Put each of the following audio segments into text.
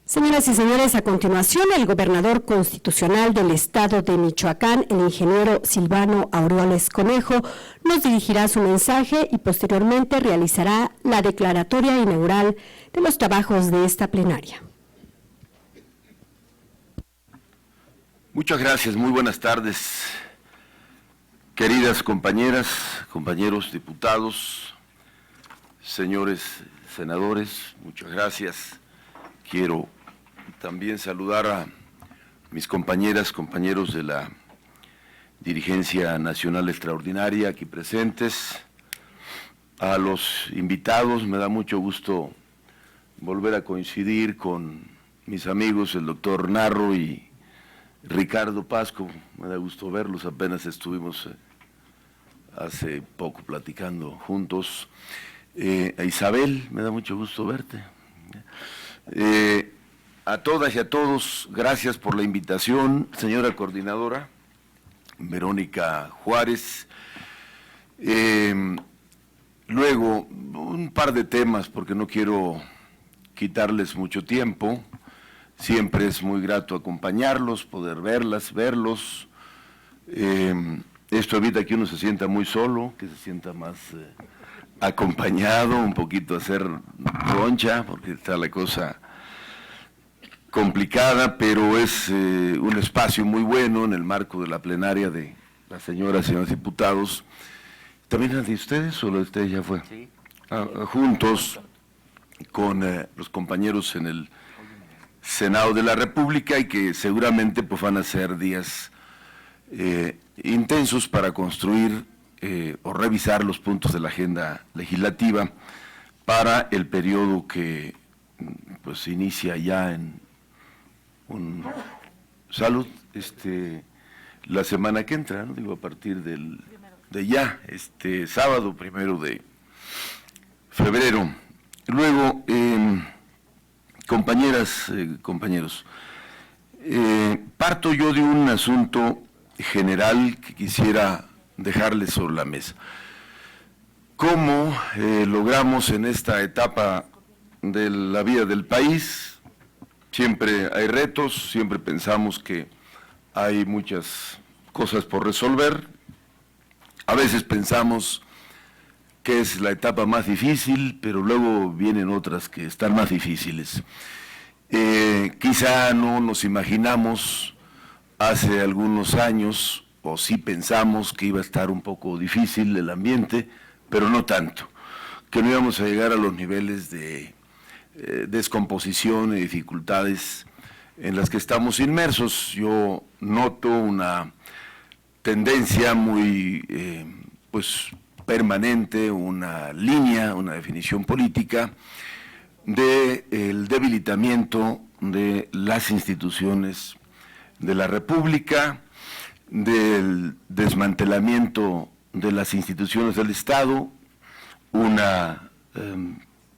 Señoras y señores, a continuación, el gobernador constitucional del estado de Michoacán, el ingeniero Silvano Aureoles Conejo, nos dirigirá su mensaje y posteriormente realizará la declaratoria inaugural de los trabajos de esta plenaria. Muchas gracias, muy buenas tardes, queridas compañeras, compañeros diputados, señores senadores, muchas gracias. Quiero también saludar a mis compañeras, compañeros de la Dirigencia Nacional Extraordinaria aquí presentes, a los invitados. Me da mucho gusto volver a coincidir con mis amigos, el doctor Narro y Ricardo Pasco. Me da gusto verlos, apenas estuvimos hace poco platicando juntos. A Isabel, me da mucho gusto verte. A todas y a todos, gracias por la invitación, señora coordinadora, Verónica Juárez. Luego, un par de temas, porque no quiero quitarles mucho tiempo. Siempre es muy grato acompañarlos, poder verlos. Esto evita que uno se sienta muy solo, que se sienta más acompañado, un poquito hacer roncha, porque está la cosa complicada, pero es un espacio muy bueno en el marco de la plenaria de las señoras y señores diputados. ¿También la de ustedes o la de ustedes ya fue? Sí. Juntos con los compañeros en el Senado de la República, y que seguramente pues van a ser días intensos para construir o revisar los puntos de la agenda legislativa para el periodo que pues inicia ya en la semana que entra, ¿no? Digo, a partir de ya, sábado 1 de febrero. Luego, compañeras, compañeros, parto yo de un asunto general que quisiera dejarles sobre la mesa. ¿Cómo logramos en esta etapa de la vida del país? Siempre hay retos, siempre pensamos que hay muchas cosas por resolver. A veces pensamos que es la etapa más difícil, pero luego vienen otras que están más difíciles. Quizá no nos imaginamos hace algunos años, o sí pensamos que iba a estar un poco difícil el ambiente, pero no tanto, que no íbamos a llegar a los niveles de descomposición y dificultades en las que estamos inmersos. Yo noto una tendencia muy permanente, una línea, una definición política del debilitamiento de las instituciones de la República, del desmantelamiento de las instituciones del Estado, una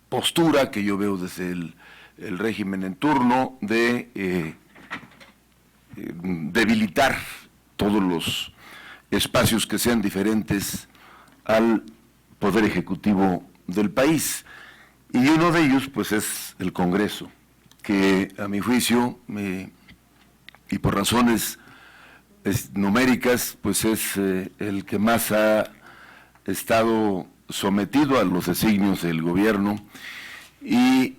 postura que yo veo desde el régimen en turno de debilitar todos los espacios que sean diferentes al Poder Ejecutivo del país. Y uno de ellos pues es el Congreso, que a mi juicio, y por razones numéricas, pues es el que más ha estado sometido a los designios del gobierno, y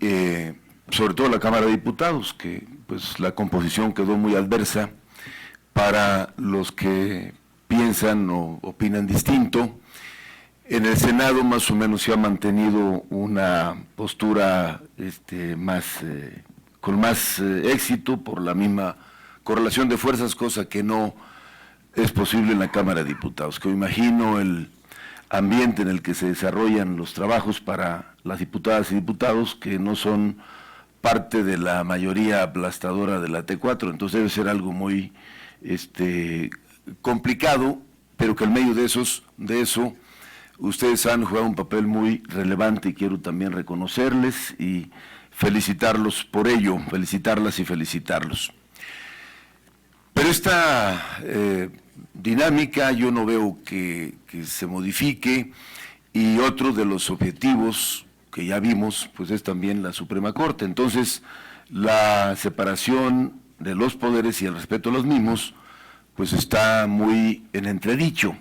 sobre todo la Cámara de Diputados, que pues la composición quedó muy adversa para los que piensan o opinan distinto. En el Senado más o menos se ha mantenido una postura con más éxito por la misma correlación de fuerzas, cosa que no es posible en la Cámara de Diputados, que me imagino el ambiente en el que se desarrollan los trabajos para las diputadas y diputados que no son parte de la mayoría aplastadora de la T4, entonces debe ser algo muy complicado, pero que en medio de eso ustedes han jugado un papel muy relevante, y quiero también reconocerles y felicitarlos por ello, felicitarlas y felicitarlos. Pero esta dinámica yo no veo que se modifique, y otro de los objetivos que ya vimos pues es también la Suprema Corte. Entonces la separación de los poderes y el respeto a los mismos, pues está muy en entredicho.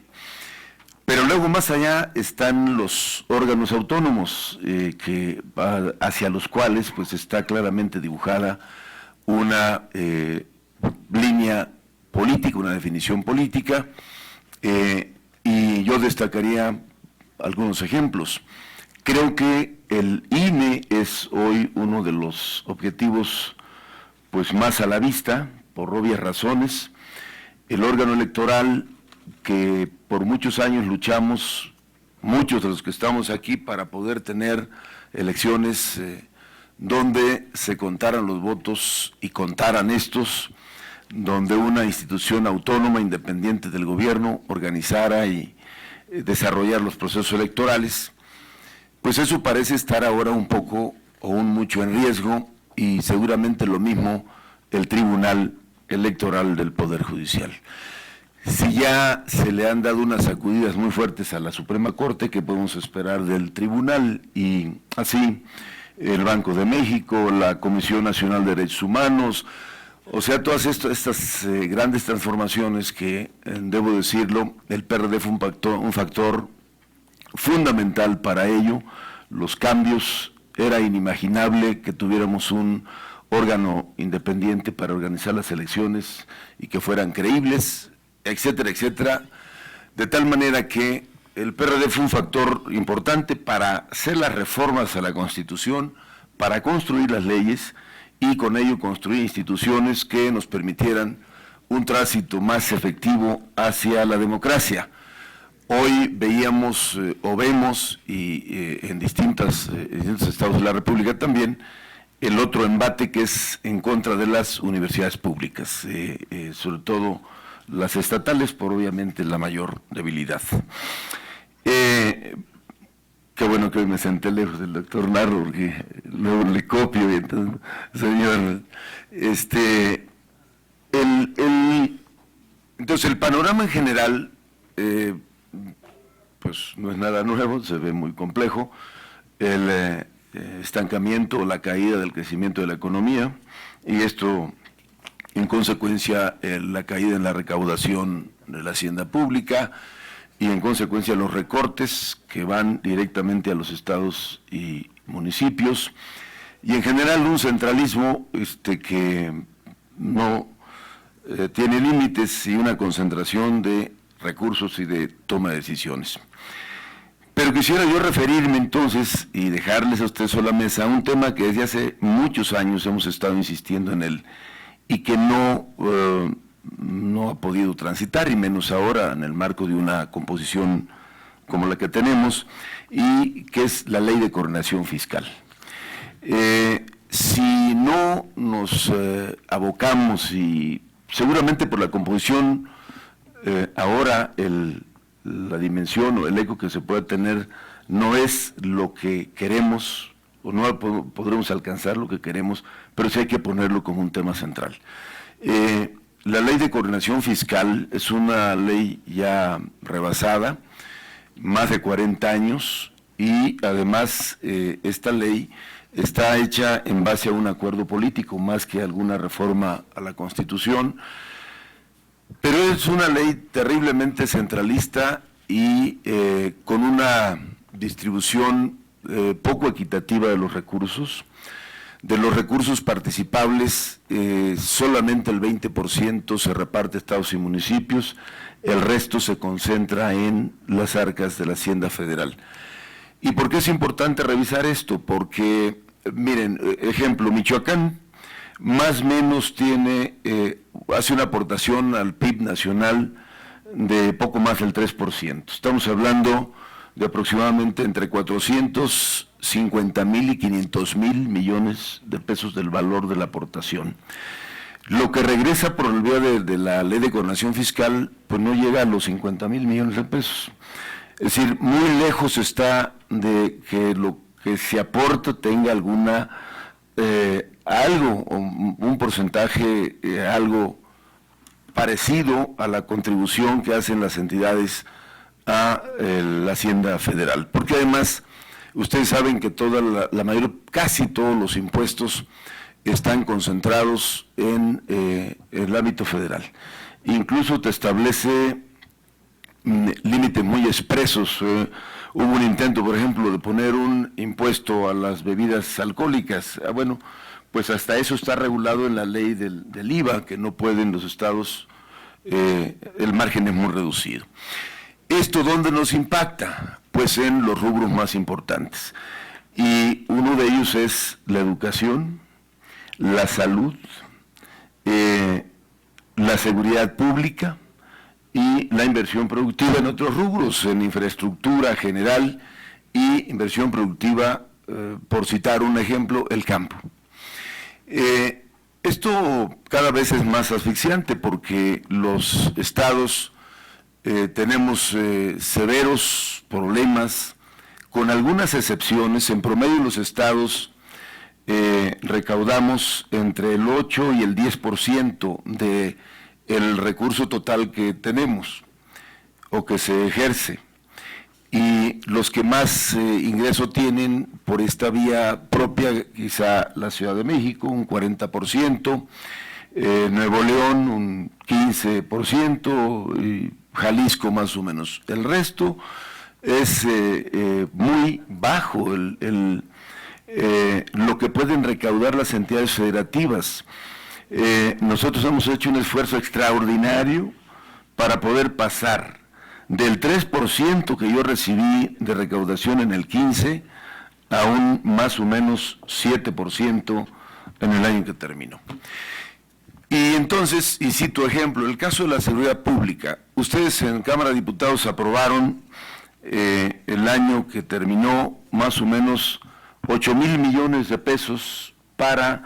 Pero luego más allá están los órganos autónomos, hacia los cuales pues está claramente dibujada una línea política, una definición política, y yo destacaría algunos ejemplos. Creo que el INE es hoy uno de los objetivos pues más a la vista, por obvias razones. El órgano electoral que por muchos años luchamos, muchos de los que estamos aquí, para poder tener elecciones donde se contaran los votos y contaran estos, donde una institución autónoma, independiente del gobierno, organizara y desarrollara los procesos electorales, pues eso parece estar ahora un poco o un mucho en riesgo, y seguramente lo mismo el Tribunal Electoral del Poder Judicial. Si ya se le han dado unas sacudidas muy fuertes a la Suprema Corte, ¿qué podemos esperar del tribunal? Y así el Banco de México, la Comisión Nacional de Derechos Humanos, o sea, todas estas grandes transformaciones que, debo decirlo, el PRD fue un factor fundamental para ello. Los cambios, era inimaginable que tuviéramos un órgano independiente para organizar las elecciones y que fueran creíbles, etcétera, etcétera, de tal manera que el PRD fue un factor importante para hacer las reformas a la Constitución, para construir las leyes y con ello construir instituciones que nos permitieran un tránsito más efectivo hacia la democracia. Hoy veíamos o vemos, y en distintos estados de la República también, el otro embate que es en contra de las universidades públicas, sobre todo las estatales, por obviamente la mayor debilidad. Qué bueno que hoy me senté lejos del doctor Narro, porque luego le copio, y entonces, señor, entonces el panorama en general, pues no es nada nuevo, se ve muy complejo. El estancamiento o la caída del crecimiento de la economía, y esto en consecuencia la caída en la recaudación de la hacienda pública, y en consecuencia los recortes que van directamente a los estados y municipios, y en general un centralismo que no tiene límites, y una concentración de recursos y de toma de decisiones. Pero quisiera yo referirme entonces y dejarles a ustedes sobre la mesa un tema que desde hace muchos años hemos estado insistiendo en él y que no ha podido transitar, y menos ahora en el marco de una composición como la que tenemos, y que es la Ley de Coordinación Fiscal. Si no nos abocamos, y seguramente por la composición, ahora la dimensión o el eco que se puede tener no es lo que queremos, o no podremos alcanzar lo que queremos, pero sí hay que ponerlo como un tema central. La Ley de Coordinación Fiscal es una ley ya rebasada, más de 40 años, y además esta ley está hecha en base a un acuerdo político, más que alguna reforma a la Constitución, pero es una ley terriblemente centralista y con una distribución poco equitativa de los recursos. De los recursos participables, solamente el 20% se reparte a estados y municipios, el resto se concentra en las arcas de la Hacienda Federal. ¿Y por qué es importante revisar esto? Porque, miren, ejemplo, Michoacán más o menos hace una aportación al PIB nacional de poco más del 3%. Estamos hablando de aproximadamente entre 450,000 y 500,000 millones de pesos del valor de la aportación. Lo que regresa por el vía de la Ley de Coordinación Fiscal, pues no llega a los 50,000 millones de pesos. Es decir, muy lejos está de que lo que se aporta tenga algo, un porcentaje, algo parecido a la contribución que hacen las entidades a la Hacienda Federal. Porque además, ustedes saben que casi todos los impuestos están concentrados en el ámbito federal. Incluso te establece límites muy expresos. Hubo un intento, por ejemplo, de poner un impuesto a las bebidas alcohólicas. Bueno, pues hasta eso está regulado en la ley del IVA, que no pueden los estados, el margen es muy reducido. ¿Esto dónde nos impacta? Pues en los rubros más importantes. Y uno de ellos es la educación, la salud, la seguridad pública y la inversión productiva en otros rubros, en infraestructura general y inversión productiva, por citar un ejemplo, el campo. Esto cada vez es más asfixiante porque los estados tenemos severos problemas, con algunas excepciones. En promedio los estados recaudamos entre el 8 y el 10% del recurso total que tenemos o que se ejerce. Y los que más ingreso tienen por esta vía propia, quizá la Ciudad de México, un 40%, Nuevo León un 15%, y Jalisco más o menos. El resto es muy bajo lo que pueden recaudar las entidades federativas. Nosotros hemos hecho un esfuerzo extraordinario para poder pasar del 3% que yo recibí de recaudación en el 15 a un más o menos 7% en el año que terminó. Y entonces, y cito ejemplo, el caso de la seguridad pública. Ustedes en Cámara de Diputados aprobaron el año que terminó más o menos 8,000 millones de pesos para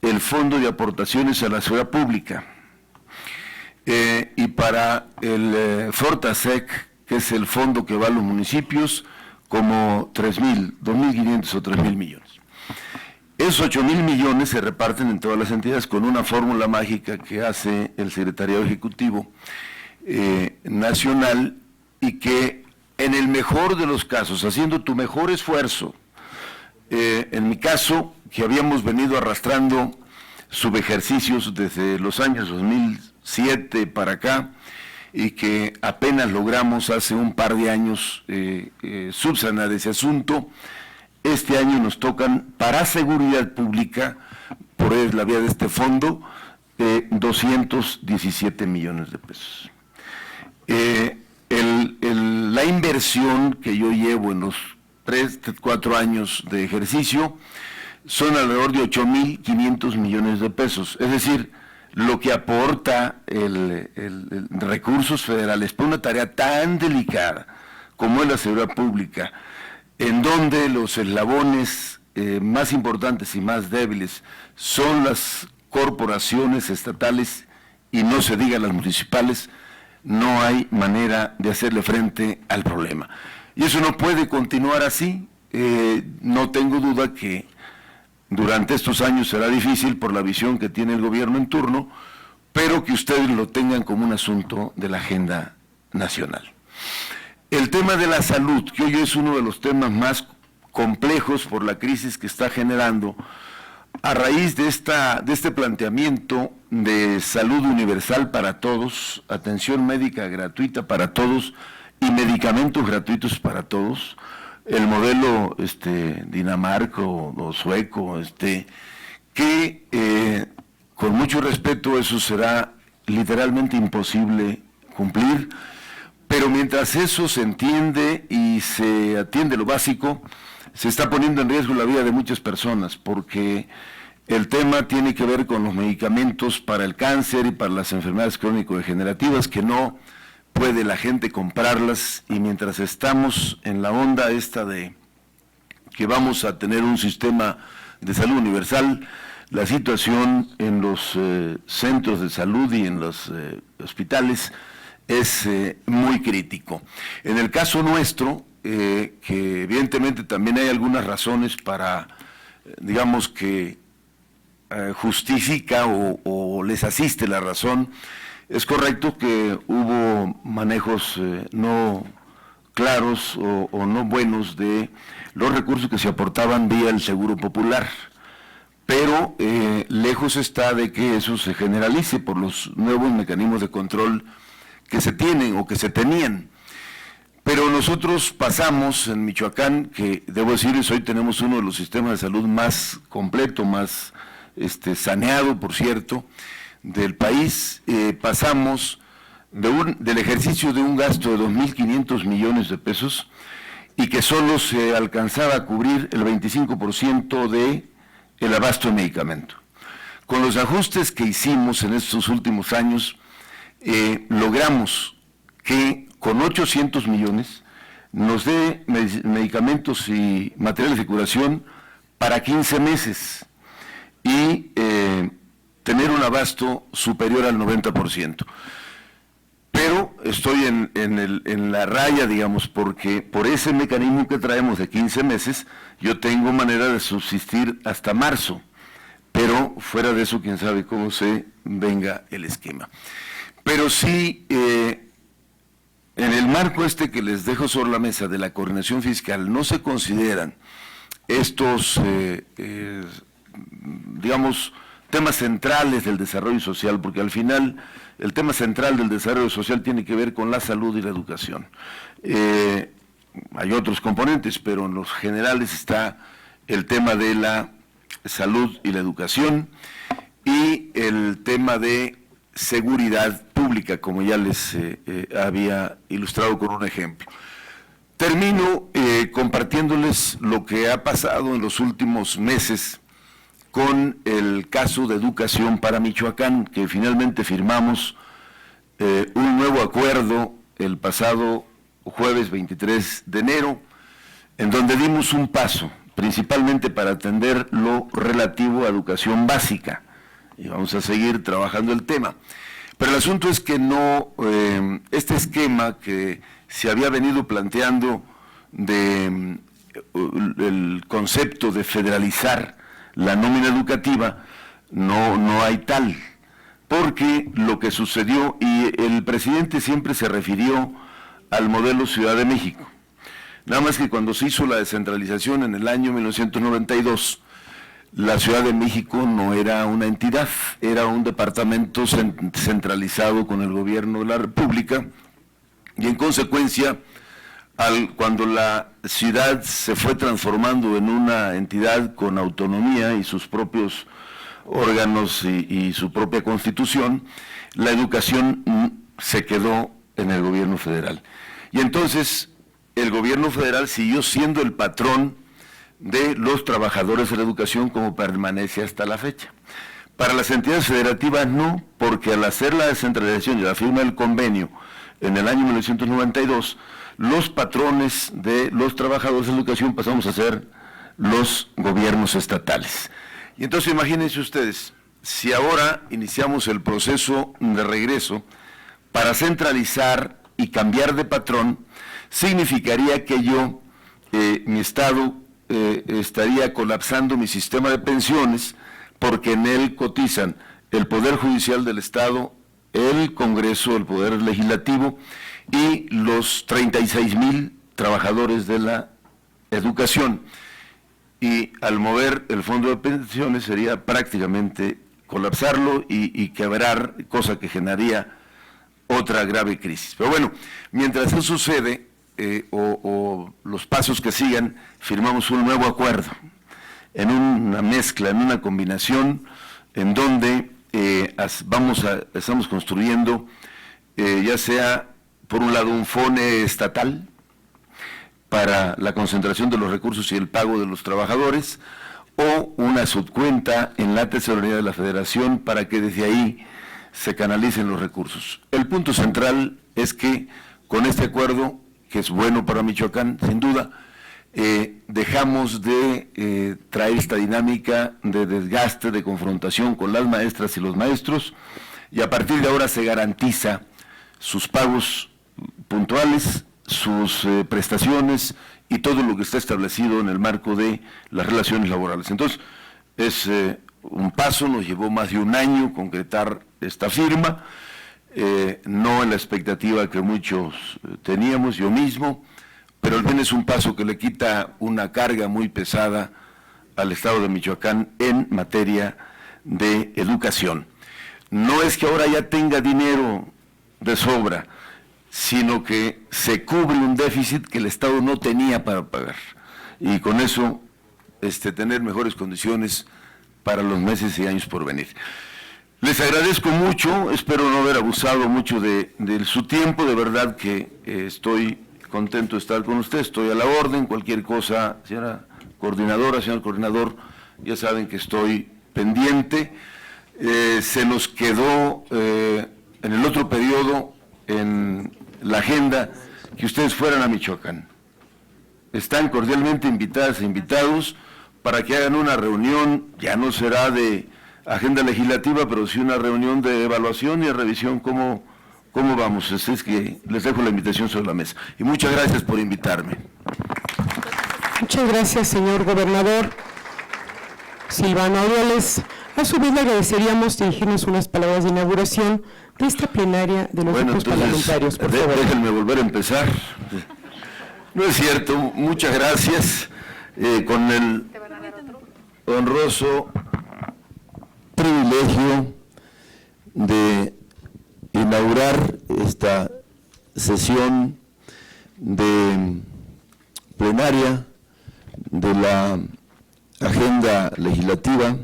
el Fondo de Aportaciones a la Seguridad Pública. Y para el Fortasec, que es el fondo que va a los municipios, como 2,500 o 3,000 millones. Esos 8,000 millones se reparten en todas las entidades con una fórmula mágica que hace el Secretariado Ejecutivo Nacional, y que en el mejor de los casos, haciendo tu mejor esfuerzo, en mi caso, que habíamos venido arrastrando subejercicios desde los años 2007 para acá, y que apenas logramos hace un par de años subsanar ese asunto. Este año nos tocan para seguridad pública, por la vía de este fondo, 217 millones de pesos. La inversión que yo llevo en los 4 años de ejercicio son alrededor de 8,500 millones de pesos, es decir, lo que aporta recursos federales para una tarea tan delicada como es la seguridad pública, en donde los eslabones más importantes y más débiles son las corporaciones estatales y no se diga las municipales. No hay manera de hacerle frente al problema. Y eso no puede continuar así. No tengo duda que durante estos años será difícil por la visión que tiene el gobierno en turno, pero que ustedes lo tengan como un asunto de la agenda nacional. El tema de la salud, que hoy es uno de los temas más complejos por la crisis que está generando, a raíz de este planteamiento de salud universal para todos, atención médica gratuita para todos y medicamentos gratuitos para todos, el modelo Dinamarca o sueco, que con mucho respeto eso será literalmente imposible cumplir, pero mientras eso se entiende y se atiende lo básico, se está poniendo en riesgo la vida de muchas personas, porque el tema tiene que ver con los medicamentos para el cáncer y para las enfermedades crónico-degenerativas, que no puede la gente comprarlas, y mientras estamos en la onda esta de que vamos a tener un sistema de salud universal, la situación en los centros de salud y en los hospitales es muy crítico. En el caso nuestro, que evidentemente también hay algunas razones para, digamos que justifica o les asiste la razón. Es correcto que hubo manejos no claros o no buenos de los recursos que se aportaban vía el Seguro Popular, pero lejos está de que eso se generalice por los nuevos mecanismos de control que se tienen o que se tenían. Pero nosotros pasamos en Michoacán, que debo decirles, hoy tenemos uno de los sistemas de salud más completo, más saneado, por cierto, del país. Pasamos del ejercicio de un gasto de 2.500 millones de pesos y que solo se alcanzaba a cubrir el 25% del abasto de medicamento. Con los ajustes que hicimos en estos últimos años, logramos que con 800 millones nos dé medicamentos y materiales de curación para 15 meses y tener un abasto superior al 90%. Pero estoy en la raya, digamos, porque por ese mecanismo que traemos de 15 meses, yo tengo manera de subsistir hasta marzo, pero fuera de eso, quién sabe cómo se venga el esquema. Pero sí, en el marco que les dejo sobre la mesa de la coordinación fiscal, no se consideran estos, digamos, temas centrales del desarrollo social, porque al final el tema central del desarrollo social tiene que ver con la salud y la educación. Hay otros componentes, pero en los generales está el tema de la salud y la educación y el tema de seguridad pública, como ya les había ilustrado con un ejemplo. Termino compartiéndoles lo que ha pasado en los últimos meses con el caso de educación para Michoacán, que finalmente firmamos un nuevo acuerdo el pasado jueves 23 de enero, en donde dimos un paso, principalmente para atender lo relativo a educación básica, y vamos a seguir trabajando el tema. Pero el asunto es que no, este esquema que se había venido planteando de el concepto de federalizar la nómina educativa, no hay tal, porque lo que sucedió, y el presidente siempre se refirió al modelo Ciudad de México, nada más que cuando se hizo la descentralización en el año 1992, la Ciudad de México no era una entidad, era un departamento centralizado con el gobierno de la República, y en consecuencia, cuando la ciudad se fue transformando en una entidad con autonomía y sus propios órganos y su propia constitución, la educación se quedó en el gobierno federal. Y entonces el gobierno federal siguió siendo el patrón de los trabajadores de la educación, como permanece hasta la fecha. Para las entidades federativas no, porque al hacer la descentralización y la firma del convenio en el año 1992, los patrones de los trabajadores de la educación pasamos a ser los gobiernos estatales. Y entonces imagínense ustedes, si ahora iniciamos el proceso de regreso para centralizar y cambiar de patrón, significaría que mi Estado estaría colapsando mi sistema de pensiones, porque en él cotizan el Poder Judicial del Estado, el Congreso, el Poder Legislativo y los 36,000 trabajadores de la educación. Y al mover el fondo de pensiones sería prácticamente colapsarlo y quebrar, cosa que generaría otra grave crisis. Pero bueno, mientras eso sucede, o los pasos que sigan, firmamos un nuevo acuerdo, en una mezcla, en una combinación, en donde estamos construyendo, ya sea, por un lado, un FONE estatal, para la concentración de los recursos y el pago de los trabajadores, o una subcuenta en la tesorería de la Federación para que desde ahí se canalicen los recursos. El punto central es que con este acuerdo, que es bueno para Michoacán, sin duda, dejamos de traer esta dinámica de desgaste, de confrontación con las maestras y los maestros, y a partir de ahora se garantiza sus pagos puntuales, sus prestaciones y todo lo que está establecido en el marco de las relaciones laborales. Entonces, es un paso, nos llevó más de un año concretar esta firma, no en la expectativa que muchos teníamos, yo mismo, pero al menos es un paso que le quita una carga muy pesada al Estado de Michoacán en materia de educación. No es que ahora ya tenga dinero de sobra, sino que se cubre un déficit que el Estado no tenía para pagar. Y con eso tener mejores condiciones para los meses y años por venir. Les agradezco mucho, espero no haber abusado mucho de su tiempo, de verdad que estoy contento de estar con usted, estoy a la orden, cualquier cosa, señora coordinadora, señor coordinador, ya saben que estoy pendiente. Se nos quedó en el otro periodo en la agenda que ustedes fueran a Michoacán. Están cordialmente invitadas e invitados para que hagan una reunión, ya no será de agenda legislativa, pero sí una reunión de evaluación y de revisión, cómo vamos. Así es que les dejo la invitación sobre la mesa. Y muchas gracias por invitarme. Muchas gracias, señor gobernador Silvano Aureoles. A su vez le agradeceríamos dirigirnos unas palabras de inauguración de esta plenaria de los grupos parlamentarios. Por favor. Déjenme volver a empezar. No es cierto, muchas gracias. Con el honroso privilegio de inaugurar esta sesión de plenaria de la agenda legislativa,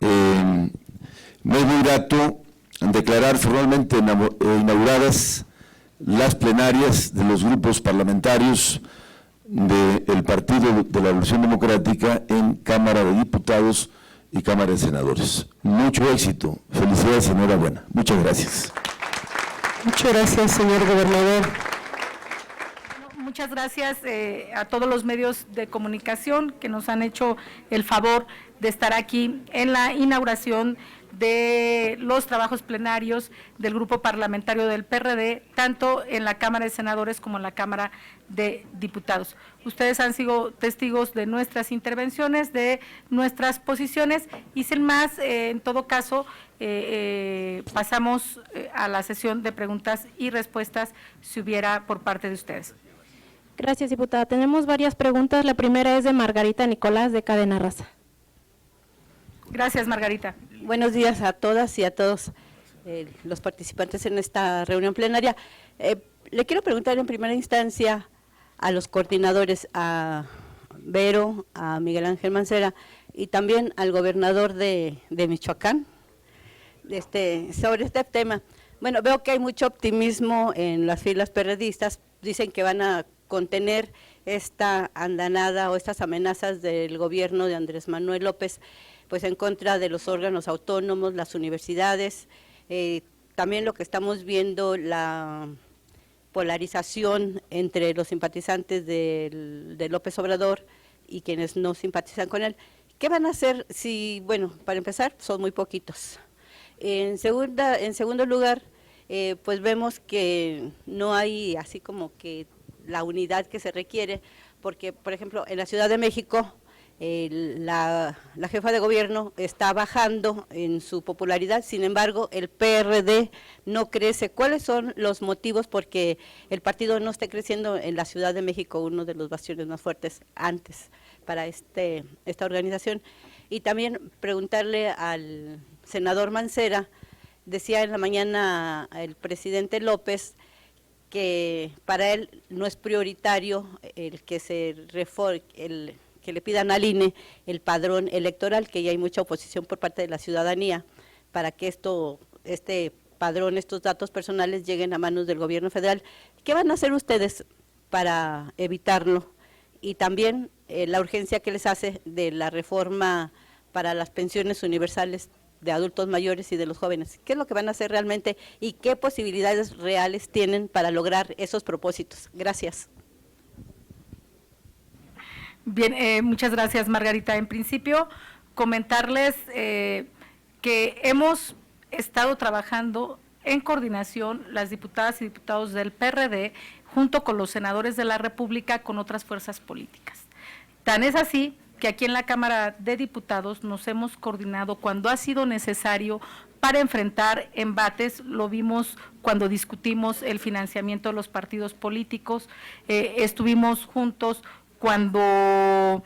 me es muy grato declarar formalmente inauguradas las plenarias de los grupos parlamentarios del Partido de la Revolución Democrática en Cámara de Diputados y Cámara de Senadores. Mucho éxito, felicidades y enhorabuena. Muchas gracias. Muchas gracias, señor gobernador. Muchas gracias a todos los medios de comunicación que nos han hecho el favor de estar aquí en la inauguración de los trabajos plenarios del Grupo Parlamentario del PRD, tanto en la Cámara de Senadores como en la Cámara de Diputados. Ustedes han sido testigos de nuestras intervenciones, de nuestras posiciones, y sin más, en todo caso, pasamos a la sesión de preguntas y respuestas, si hubiera por parte de ustedes. Gracias, diputada. Tenemos varias preguntas. La primera es de Margarita Nicolás, de Cadena Raza. Gracias, Margarita. Buenos días a todas y a todos los participantes en esta reunión plenaria. Le quiero preguntar en primera instancia a los coordinadores, a Vero, a Miguel Ángel Mancera y también al gobernador de Michoacán, sobre este tema. Bueno, veo que hay mucho optimismo en las filas perredistas, dicen que van a contener esta andanada o estas amenazas del gobierno de Andrés Manuel López, pues en contra de los órganos autónomos, las universidades, también lo que estamos viendo, la polarización entre los simpatizantes de López Obrador y quienes no simpatizan con él. ¿Qué van a hacer si, bueno, para empezar, son muy poquitos? En segundo lugar, pues vemos que no hay así como que la unidad que se requiere, porque, por ejemplo, en la Ciudad de México, la jefa de gobierno está bajando en su popularidad, sin embargo, el PRD no crece. ¿Cuáles son los motivos porque el partido no esté creciendo en la Ciudad de México, uno de los bastiones más fuertes antes para esta organización? Y también preguntarle al senador Mancera, decía en la mañana el presidente López que para él no es prioritario el que que le pidan al INE el padrón electoral, que ya hay mucha oposición por parte de la ciudadanía para que este padrón, estos datos personales lleguen a manos del gobierno federal. ¿Qué van a hacer ustedes para evitarlo? Y también la urgencia que les hace de la reforma para las pensiones universales de adultos mayores y de los jóvenes. ¿Qué es lo que van a hacer realmente y qué posibilidades reales tienen para lograr esos propósitos? Gracias. Bien, muchas gracias, Margarita. En principio, comentarles que hemos estado trabajando en coordinación las diputadas y diputados del PRD junto con los senadores de la República con otras fuerzas políticas. Tan es así que aquí en la Cámara de Diputados nos hemos coordinado cuando ha sido necesario para enfrentar embates. Lo vimos cuando discutimos el financiamiento de los partidos políticos, estuvimos juntos cuando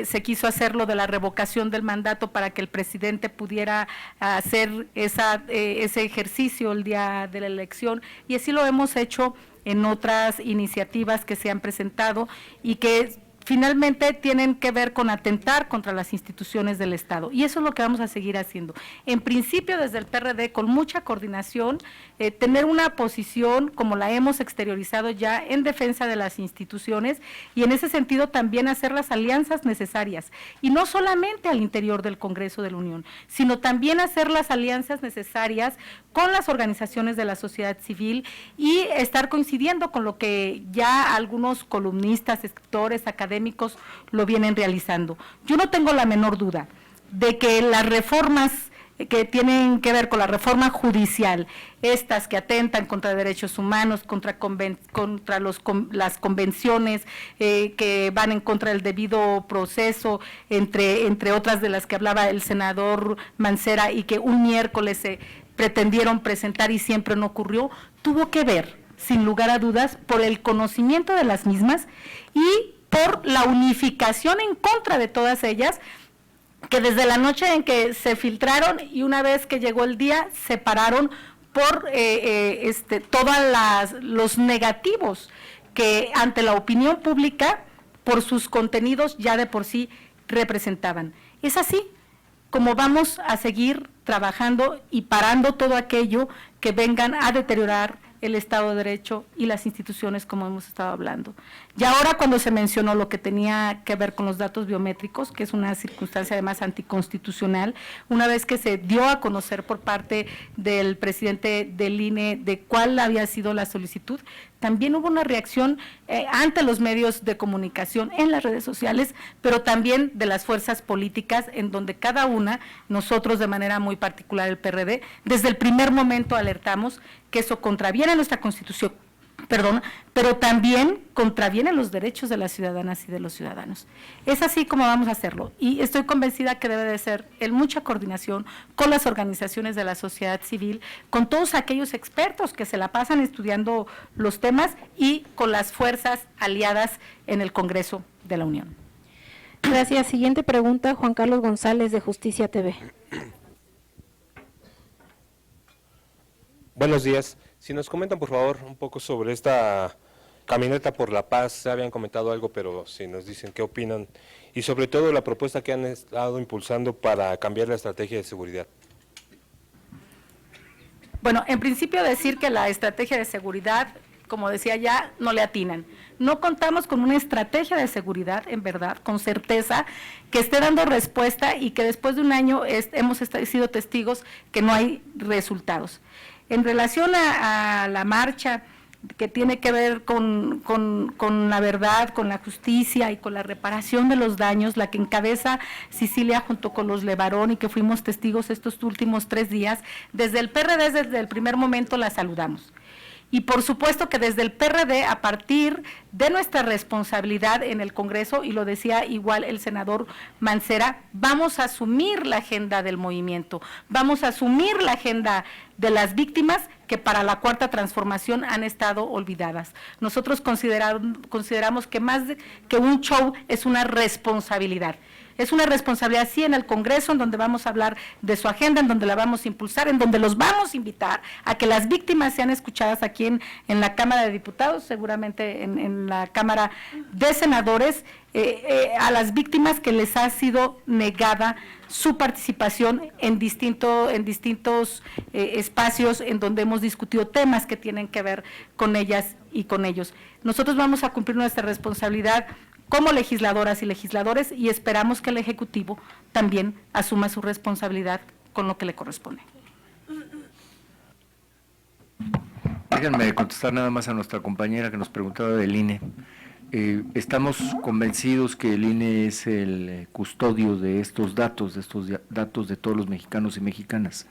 se quiso hacer lo de la revocación del mandato para que el presidente pudiera hacer ese ejercicio el día de la elección, y así lo hemos hecho en otras iniciativas que se han presentado y que finalmente tienen que ver con atentar contra las instituciones del Estado, y eso es lo que vamos a seguir haciendo. En principio, desde el PRD, con mucha coordinación, tener una posición como la hemos exteriorizado ya en defensa de las instituciones, y en ese sentido también hacer las alianzas necesarias, y no solamente al interior del Congreso de la Unión, sino también hacer las alianzas necesarias con las organizaciones de la sociedad civil y estar coincidiendo con lo que ya algunos columnistas, escritores, académicos lo vienen realizando. Yo no tengo la menor duda de que las reformas que tienen que ver con la reforma judicial, estas que atentan contra derechos humanos, contra las convenciones que van en contra del debido proceso, entre otras de las que hablaba el senador Mancera, y que un miércoles se pretendieron presentar y siempre no ocurrió, tuvo que ver, sin lugar a dudas, por el conocimiento de las mismas y por la unificación en contra de todas ellas, que desde la noche en que se filtraron y una vez que llegó el día, se pararon por todos los negativos que ante la opinión pública, por sus contenidos ya de por sí representaban. Es así como vamos a seguir trabajando y parando todo aquello que vengan a deteriorar el Estado de Derecho y las instituciones, como hemos estado hablando. Y ahora, cuando se mencionó lo que tenía que ver con los datos biométricos, que es una circunstancia además anticonstitucional, una vez que se dio a conocer por parte del presidente del INE de cuál había sido la solicitud, también hubo una reacción ante los medios de comunicación, en las redes sociales, pero también de las fuerzas políticas, en donde cada una, nosotros de manera muy particular el PRD, desde el primer momento alertamos que eso contraviene nuestra Constitución, pero también contraviene los derechos de las ciudadanas y de los ciudadanos. Es así como vamos a hacerlo, y estoy convencida que debe de ser en mucha coordinación con las organizaciones de la sociedad civil, con todos aquellos expertos que se la pasan estudiando los temas y con las fuerzas aliadas en el Congreso de la Unión. Gracias. Siguiente pregunta, Juan Carlos González, de Justicia TV. Buenos días. Si nos comentan, por favor, un poco sobre esta caminata por la paz. Se habían comentado algo, pero si nos dicen qué opinan. Y sobre todo la propuesta que han estado impulsando para cambiar la estrategia de seguridad. Bueno, en principio decir que la estrategia de seguridad, como decía ya, no le atinan. No contamos con una estrategia de seguridad, en verdad, con certeza, que esté dando respuesta y que después de un año hemos sido testigos que no hay resultados. En relación a la marcha que tiene que ver con la verdad, con la justicia y con la reparación de los daños, la que encabeza Cecilia junto con los Levarón y que fuimos testigos estos últimos 3 días, desde el PRD, desde el primer momento la saludamos. Y por supuesto que desde el PRD, a partir de nuestra responsabilidad en el Congreso, y lo decía igual el senador Mancera, vamos a asumir la agenda del movimiento, vamos a asumir la agenda de las víctimas que para la Cuarta Transformación han estado olvidadas. Nosotros consideramos que más que un show es una responsabilidad. Es una responsabilidad, sí, en el Congreso, en donde vamos a hablar de su agenda, en donde la vamos a impulsar, en donde los vamos a invitar a que las víctimas sean escuchadas aquí en la Cámara de Diputados, seguramente en la Cámara de Senadores, a las víctimas que les ha sido negada su participación en distintos espacios en donde hemos discutido temas que tienen que ver con ellas y con ellos. Nosotros vamos a cumplir nuestra responsabilidad como legisladoras y legisladores y esperamos que el Ejecutivo también asuma su responsabilidad con lo que le corresponde. Déjenme contestar nada más a nuestra compañera que nos preguntaba del INE. Estamos convencidos que el INE es el custodio de estos datos de todos los mexicanos y mexicanas.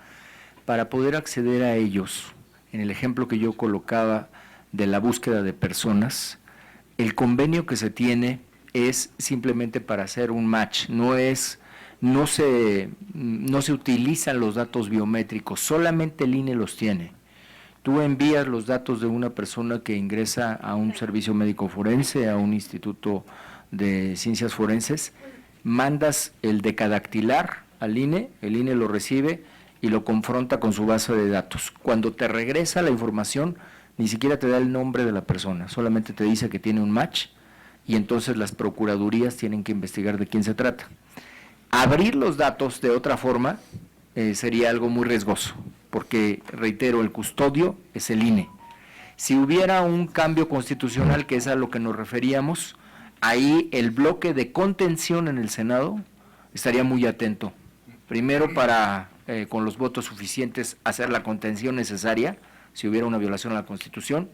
Para poder acceder a ellos, en el ejemplo que yo colocaba de la búsqueda de personas, el convenio que se tiene es simplemente para hacer un match, no se utilizan los datos biométricos, solamente el INE los tiene. Tú envías los datos de una persona que ingresa a un servicio médico forense, a un instituto de ciencias forenses, mandas el decadactilar al INE, el INE lo recibe y lo confronta con su base de datos. Cuando te regresa la información, ni siquiera te da el nombre de la persona, solamente te dice que tiene un match y entonces las procuradurías tienen que investigar de quién se trata. Abrir los datos de otra forma sería algo muy riesgoso, porque, reitero, el custodio es el INE. Si hubiera un cambio constitucional, que es a lo que nos referíamos, ahí el bloque de contención en el Senado estaría muy atento. Primero para, con los votos suficientes, hacer la contención necesaria, si hubiera una violación a la Constitución,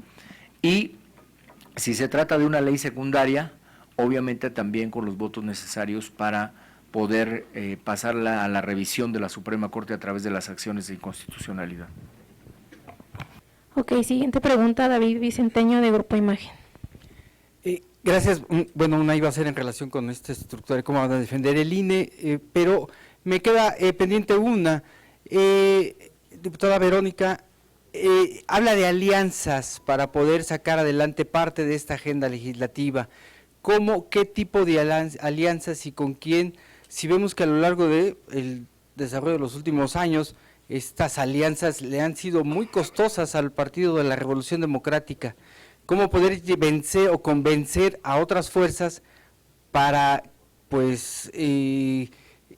y si se trata de una ley secundaria, obviamente también con los votos necesarios para poder pasarla a la revisión de la Suprema Corte a través de las acciones de inconstitucionalidad. Ok, siguiente pregunta, David Vicenteño, de Grupo Imagen. Gracias. Bueno, una iba a ser en relación con esta estructura de cómo van a defender el INE, pero me queda pendiente una. Diputada Verónica, habla de alianzas para poder sacar adelante parte de esta agenda legislativa. ¿Cómo, qué tipo de alianzas y con quién? Si vemos que a lo largo del desarrollo de los últimos años, estas alianzas le han sido muy costosas al Partido de la Revolución Democrática. ¿Cómo poder vencer o convencer a otras fuerzas para, pues,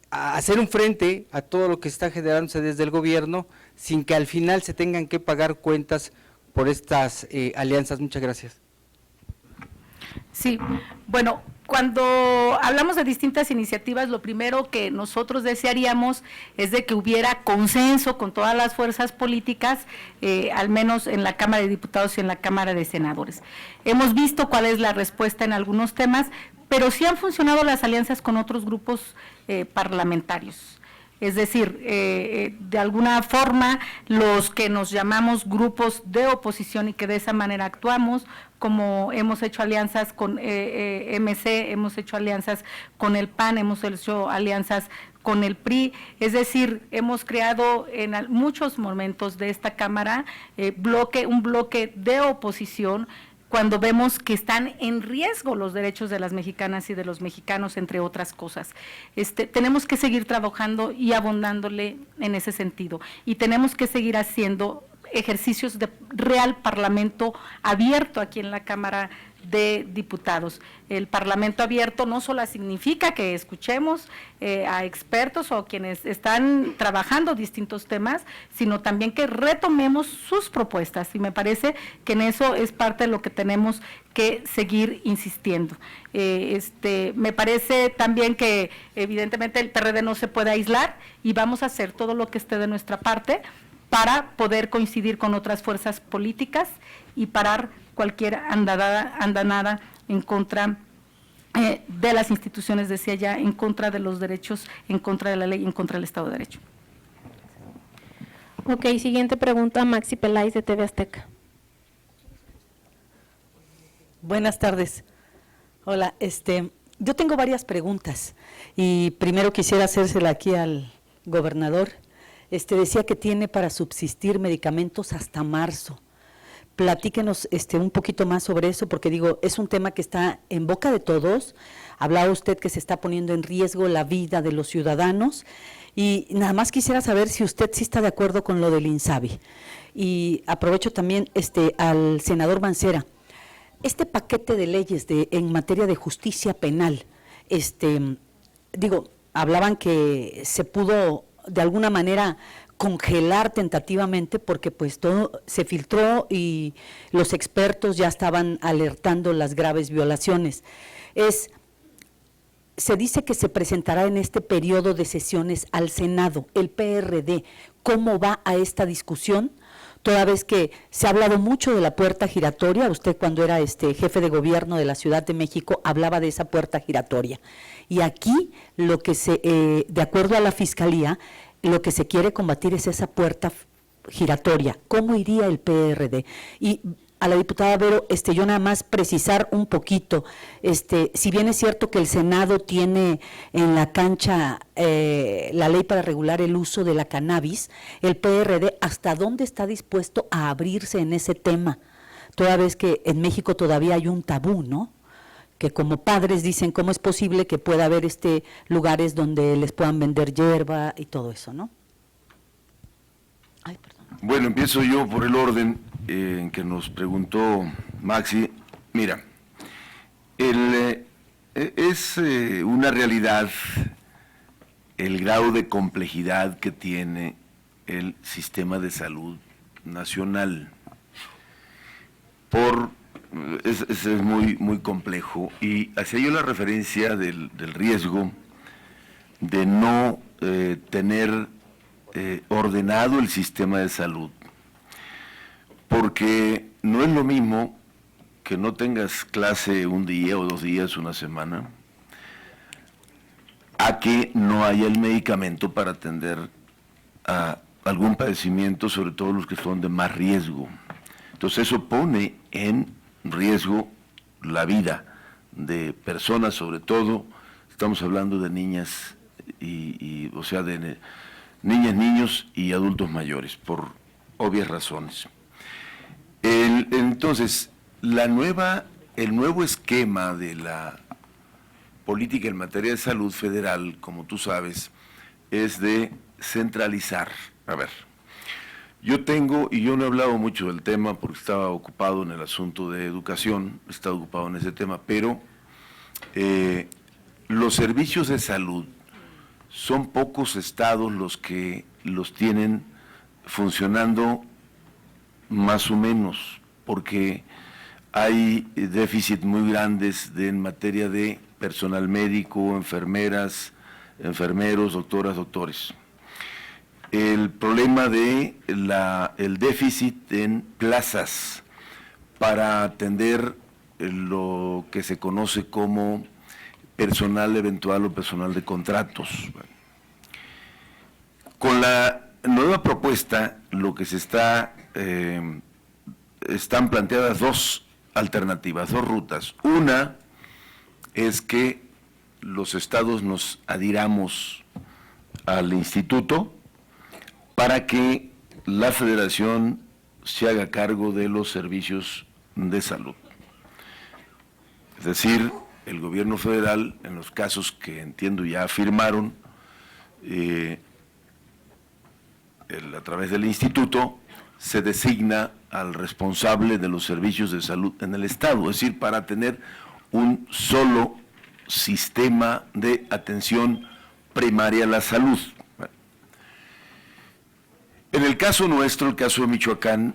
hacer un frente a todo lo que está generándose desde el gobierno, sin que al final se tengan que pagar cuentas por estas alianzas? Muchas gracias. Sí, bueno, cuando hablamos de distintas iniciativas, lo primero que nosotros desearíamos es de que hubiera consenso con todas las fuerzas políticas, al menos en la Cámara de Diputados y en la Cámara de Senadores. Hemos visto cuál es la respuesta en algunos temas, pero sí han funcionado las alianzas con otros grupos parlamentarios. Es decir, de alguna forma, los que nos llamamos grupos de oposición y que de esa manera actuamos, como hemos hecho alianzas con MC, hemos hecho alianzas con el PAN, hemos hecho alianzas con el PRI, es decir, hemos creado en muchos momentos de esta Cámara un bloque de oposición, cuando vemos que están en riesgo los derechos de las mexicanas y de los mexicanos, entre otras cosas. Tenemos que seguir trabajando y abondándole en ese sentido, y tenemos que seguir haciendo ejercicios de real parlamento abierto aquí en la Cámara de Diputados. El Parlamento abierto no solo significa que escuchemos a expertos o quienes están trabajando distintos temas, sino también que retomemos sus propuestas, y me parece que en eso es parte de lo que tenemos que seguir insistiendo. Me parece también que evidentemente el PRD no se puede aislar, y vamos a hacer todo lo que esté de nuestra parte para poder coincidir con otras fuerzas políticas y parar cualquier andanada en contra de las instituciones, decía ya, en contra de los derechos, en contra de la ley, en contra del Estado de Derecho. Ok, siguiente pregunta, Maxi Peláez, de TV Azteca. Buenas tardes. Hola, yo tengo varias preguntas, y primero quisiera hacérsela aquí al gobernador. Decía que tiene para subsistir medicamentos hasta marzo. Platíquenos un poquito más sobre eso, porque digo, es un tema que está en boca de todos. Hablaba usted que se está poniendo en riesgo la vida de los ciudadanos, y nada más quisiera saber si usted sí está de acuerdo con lo del INSABI. Y aprovecho también al senador Mancera. Este paquete de leyes en materia de justicia penal, hablaban que se pudo de alguna manera congelar tentativamente, porque pues todo se filtró y los expertos ya estaban alertando las graves violaciones. Se dice que se presentará en este periodo de sesiones al Senado. El PRD, ¿cómo va a esta discusión? Toda vez que se ha hablado mucho de la puerta giratoria, usted cuando era jefe de gobierno de la Ciudad de México hablaba de esa puerta giratoria. Y aquí lo que de acuerdo a la Fiscalía, lo que se quiere combatir es esa puerta giratoria. ¿Cómo iría el PRD? Y a la diputada Vero, yo nada más precisar un poquito, si bien es cierto que el Senado tiene en la cancha la ley para regular el uso de la cannabis, el PRD, ¿hasta dónde está dispuesto a abrirse en ese tema? Toda vez que en México todavía hay un tabú, ¿no?, que como padres dicen, ¿cómo es posible que pueda haber lugares donde les puedan vender hierba y todo eso, ¿no? Ay, perdón. Bueno, empiezo yo por el orden en que nos preguntó Maxi. Mira, es una realidad el grado de complejidad que tiene el sistema de salud nacional. Es muy complejo, y hacía yo la referencia del riesgo de no tener ordenado el sistema de salud, porque no es lo mismo que no tengas clase un día o 2 días, una semana, a que no haya el medicamento para atender a algún padecimiento, sobre todo los que son de más riesgo. Entonces eso pone en riesgo la vida de personas, sobre todo, estamos hablando de niñas, o sea, de niñas, niños y adultos mayores, por obvias razones. Entonces, el nuevo esquema de la política en materia de salud federal, como tú sabes, es de centralizar. A ver, yo no he hablado mucho del tema porque estaba ocupado en el asunto de educación, he estado ocupado en ese tema, pero los servicios de salud son pocos estados los que los tienen funcionando más o menos, porque hay déficit muy grandes en materia de personal médico, enfermeras, enfermeros, doctoras, doctores. El problema de el déficit en plazas para atender lo que se conoce como personal eventual o personal de contratos. Con la nueva propuesta, lo que se están planteadas 2 alternativas, 2 rutas. Una es que los estados nos adhiramos al instituto para que la federación se haga cargo de los servicios de salud. Es decir, el gobierno federal, en los casos que entiendo ya firmaron, a través del instituto, se designa al responsable de los servicios de salud en el estado, es decir, para tener un solo sistema de atención primaria a la salud. En el caso nuestro, el caso de Michoacán,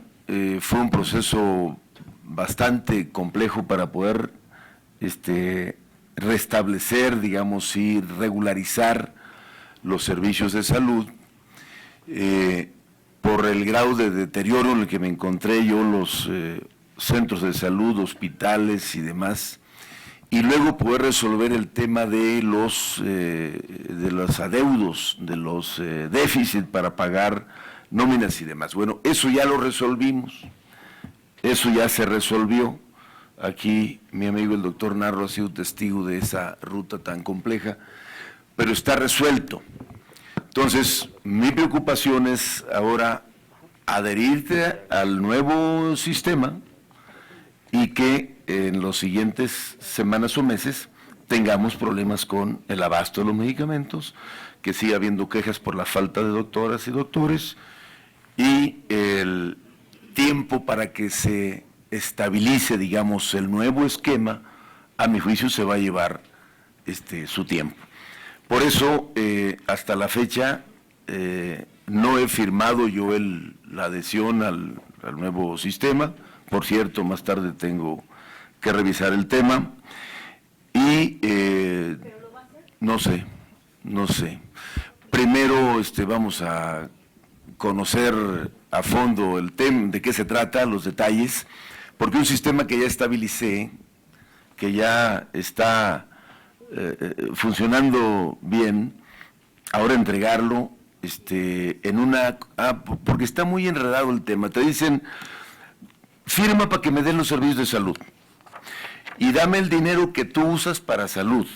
fue un proceso bastante complejo para poder restablecer, digamos, y regularizar los servicios de salud, por el grado de deterioro en el que me encontré yo, los centros de salud, hospitales y demás, y luego poder resolver el tema de los adeudos, de los déficits para pagar nóminas y demás. Bueno, eso ya lo resolvimos, eso ya se resolvió. Aquí mi amigo el doctor Narro ha sido testigo de esa ruta tan compleja, pero está resuelto. Entonces, mi preocupación es ahora adherirte al nuevo sistema y que en los siguientes semanas o meses tengamos problemas con el abasto de los medicamentos, que siga habiendo quejas por la falta de doctoras y doctores, y el tiempo para que se estabilice, digamos, el nuevo esquema, a mi juicio se va a llevar su tiempo. Por eso, hasta la fecha, no he firmado yo la adhesión al nuevo sistema. Por cierto, más tarde tengo que revisar el tema. Y ¿Pero lo va a hacer? No sé. Primero vamos a conocer a fondo el tema, de qué se trata, los detalles, porque un sistema que ya estabilicé, que ya está funcionando bien, ahora entregarlo porque está muy enredado el tema. Te dicen, firma para que me den los servicios de salud y dame el dinero que tú usas para salud,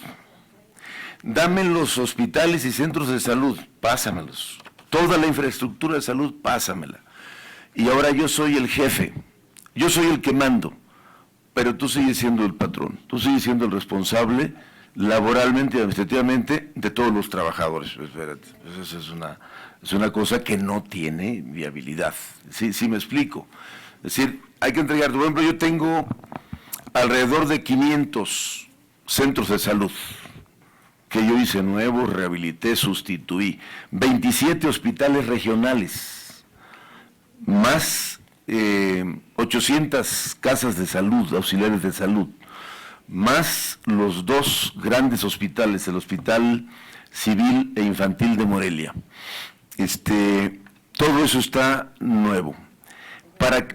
dame los hospitales y centros de salud, pásamelos, toda la infraestructura de salud, pásamela, y ahora yo soy el jefe, yo soy el que mando. pero tú sigues siendo el patrón, tú sigues siendo el responsable laboralmente y administrativamente de todos los trabajadores. Espérate, esa es una cosa que no tiene viabilidad. Sí me explico. Es decir, hay que entregar, por ejemplo, yo tengo alrededor de 500 centros de salud que yo hice nuevos, rehabilité, sustituí, 27 hospitales regionales, más 800 casas de salud, auxiliares de salud, más los 2 grandes hospitales, el Hospital Civil e Infantil de Morelia. Todo eso está nuevo.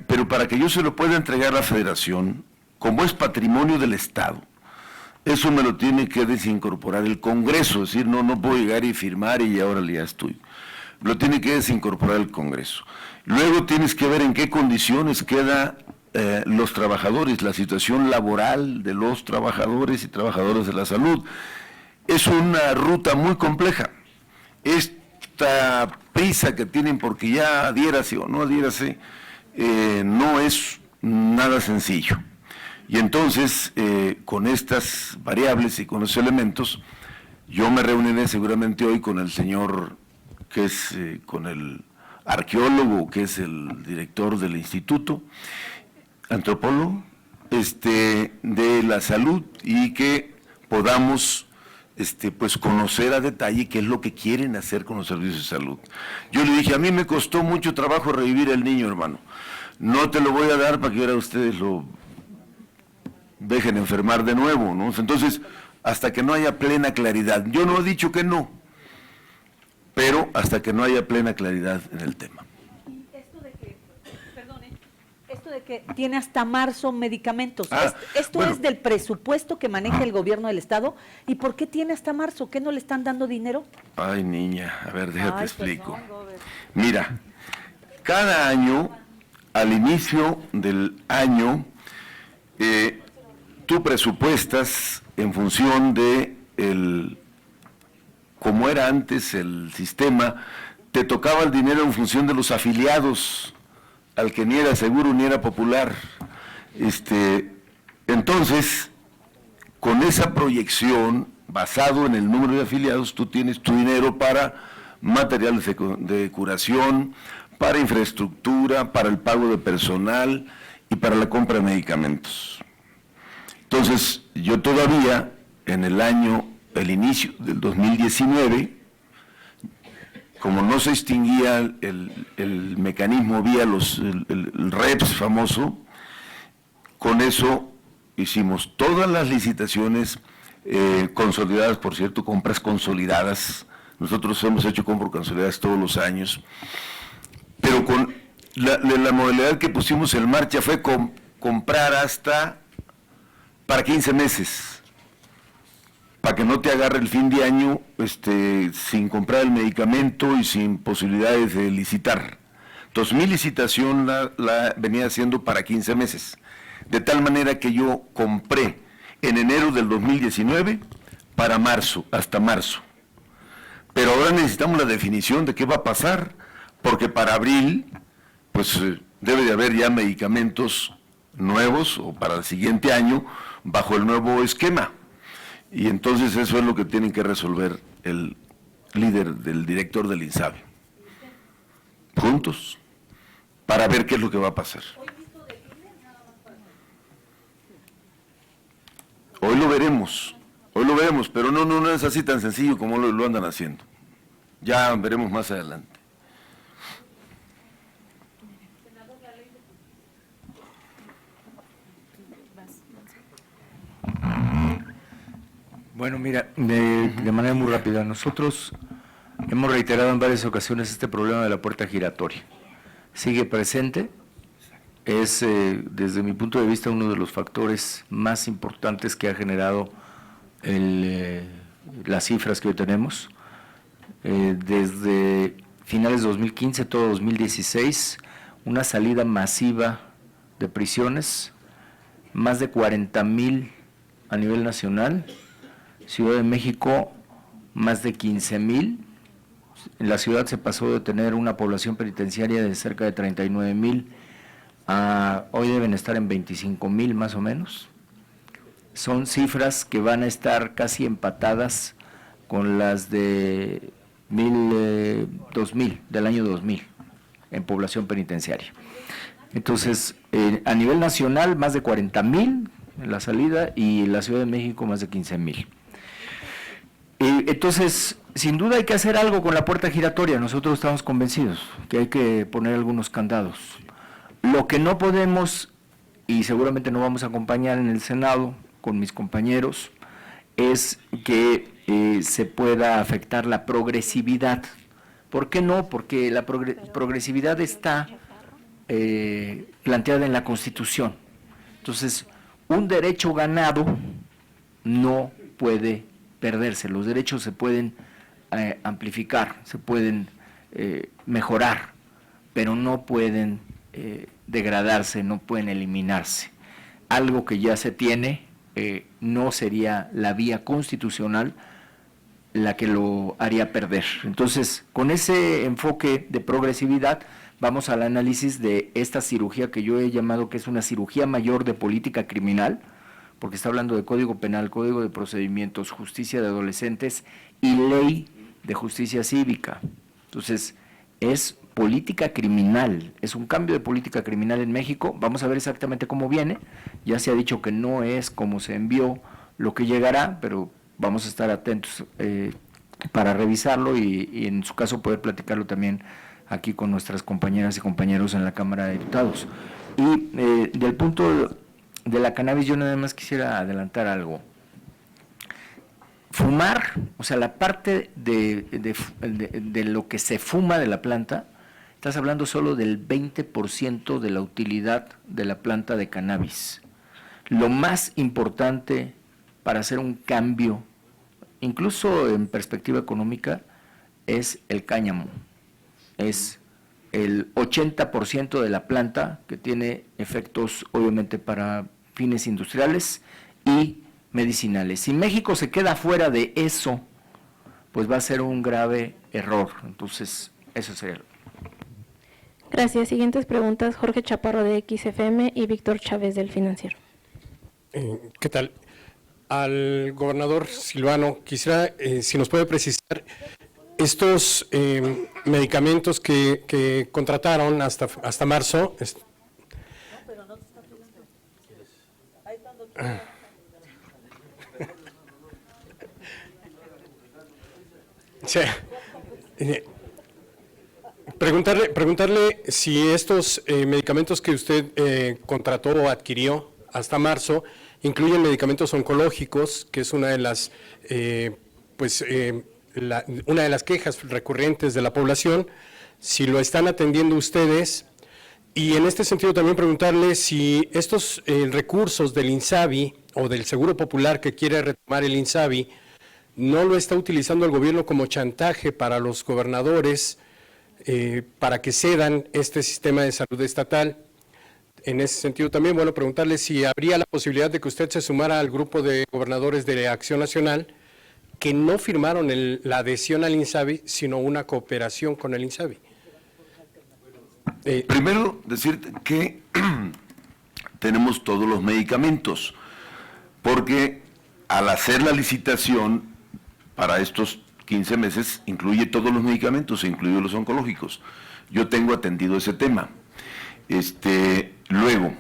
Pero para que yo se lo pueda entregar a la Federación, como es patrimonio del Estado, eso me lo tiene que desincorporar el Congreso, es decir, no puedo llegar y firmar y ahora ya estoy. Lo tiene que desincorporar el Congreso. Luego tienes que ver en qué condiciones quedan los trabajadores, la situación laboral de los trabajadores y trabajadoras de la salud. Es una ruta muy compleja. Esta prisa que tienen porque ya adhiérase o no adhiérase, no es nada sencillo. Y entonces, con estas variables y con esos elementos, yo me reuniré seguramente hoy con el señor, que es con el arqueólogo, que es el director del instituto, antropólogo, de la salud, y que podamos pues conocer a detalle qué es lo que quieren hacer con los servicios de salud. Yo le dije, a mí me costó mucho trabajo revivir el niño, hermano. No te lo voy a dar para que ahora ustedes lo dejen enfermar de nuevo, ¿no? Entonces, hasta que no haya plena claridad, yo no he dicho que no, pero hasta que no haya plena claridad en el tema. Esto de que tiene hasta marzo medicamentos, esto bueno, es del presupuesto que maneja el gobierno del Estado, ¿y por qué tiene hasta marzo? ¿Qué no le están dando dinero? Ay, niña, a ver, déjate explico. Mira, cada año, al inicio del año, tú presupuestas en función de como era antes el sistema, te tocaba el dinero en función de los afiliados, al que ni era seguro ni era popular. Entonces, con esa proyección, basado en el número de afiliados, tú tienes tu dinero para materiales de curación, para infraestructura, para el pago de personal y para la compra de medicamentos. Entonces, yo todavía, en el inicio del 2019, como no se extinguía el mecanismo vía el REPS famoso, con eso hicimos todas las licitaciones consolidadas, por cierto, compras consolidadas. Nosotros hemos hecho compras consolidadas todos los años, pero con la modalidad que pusimos en marcha fue comprar hasta para 15 meses, para que no te agarre el fin de año sin comprar el medicamento y sin posibilidades de licitar. Entonces mi licitación la venía haciendo para 15 meses, de tal manera que yo compré en enero del 2019 para marzo, hasta marzo. Pero ahora necesitamos la definición de qué va a pasar, porque para abril pues debe de haber ya medicamentos nuevos, o para el siguiente año, bajo el nuevo esquema. Y entonces eso es lo que tienen que resolver el director del INSABI, juntos, para ver qué es lo que va a pasar. Hoy lo veremos, pero no es así tan sencillo como lo andan haciendo. Ya veremos más adelante. Bueno, mira, de manera muy rápida, nosotros hemos reiterado en varias ocasiones este problema de la puerta giratoria. Sigue presente, es desde mi punto de vista uno de los factores más importantes que ha generado las cifras que hoy tenemos. Desde finales de 2015, todo 2016, una salida masiva de prisiones, más de 40,000 a nivel nacional. Ciudad de México, más de 15,000. En la ciudad se pasó de tener una población penitenciaria de cerca de 39,000 hoy deben estar en 25,000 más o menos. Son cifras que van a estar casi empatadas con las de 2000, del año 2000, en población penitenciaria. Entonces, a nivel nacional, más de 40,000 en la salida, y en la Ciudad de México más de 15,000. Entonces, sin duda hay que hacer algo con la puerta giratoria. Nosotros estamos convencidos que hay que poner algunos candados. Lo que no podemos, y seguramente no vamos a acompañar en el Senado con mis compañeros, es que se pueda afectar la progresividad. ¿Por qué no? Porque la progresividad está planteada en la Constitución. Entonces, un derecho ganado no puede perderse. Los derechos se pueden amplificar, se pueden mejorar, pero no pueden degradarse, no pueden eliminarse. Algo que ya se tiene, no sería la vía constitucional la que lo haría perder. Entonces, con ese enfoque de progresividad, vamos al análisis de esta cirugía que yo he llamado que es una cirugía mayor de política criminal, porque está hablando de Código Penal, Código de Procedimientos, Justicia de Adolescentes y Ley de Justicia Cívica. Entonces, es política criminal, es un cambio de política criminal en México. Vamos a ver exactamente cómo viene. Ya se ha dicho que no es como se envió lo que llegará, pero vamos a estar atentos para revisarlo y en su caso poder platicarlo también aquí con nuestras compañeras y compañeros en la Cámara de Diputados. Y del punto de la cannabis, yo nada más quisiera adelantar algo. Fumar, o sea, la parte de lo que se fuma de la planta, estás hablando solo del 20% de la utilidad de la planta de cannabis. Lo más importante para hacer un cambio, incluso en perspectiva económica, es el cáñamo. Es el 80% de la planta, que tiene efectos obviamente para fines industriales y medicinales. Si México se queda fuera de eso, pues va a ser un grave error. Entonces, eso sería. Gracias. Siguientes preguntas, Jorge Chaparro de XFM y Víctor Chávez del Financiero. ¿Qué tal? Al gobernador Silvano, quisiera, si nos puede precisar, estos medicamentos que contrataron hasta marzo. Sí. Preguntarle si estos medicamentos que usted contrató o adquirió hasta marzo incluyen medicamentos oncológicos, que es una de las una de las quejas recurrentes de la población, si lo están atendiendo ustedes, y en este sentido también preguntarle si estos recursos del INSABI o del Seguro Popular que quiere retomar el INSABI, no lo está utilizando el gobierno como chantaje para los gobernadores para que cedan este sistema de salud estatal. En ese sentido también, bueno, preguntarle si habría la posibilidad de que usted se sumara al grupo de gobernadores de Acción Nacional que no firmaron la adhesión al INSABI, sino una cooperación con el INSABI. Primero, decirte que tenemos todos los medicamentos, porque al hacer la licitación para estos 15 meses incluye todos los medicamentos, incluidos los oncológicos. Yo tengo atendido ese tema. Luego,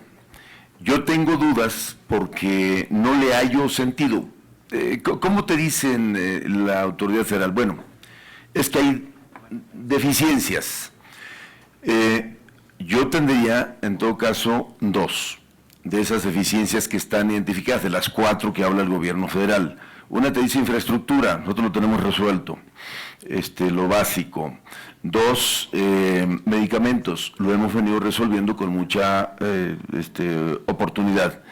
yo tengo dudas porque no le hallo sentido. ¿Cómo te dicen la autoridad federal? Bueno, es que hay deficiencias. Yo tendría, en todo caso, 2 de esas deficiencias que están identificadas, de las 4 que habla el gobierno federal. Una te dice infraestructura, nosotros lo tenemos resuelto, lo básico. 2, medicamentos, lo hemos venido resolviendo con mucha oportunidad.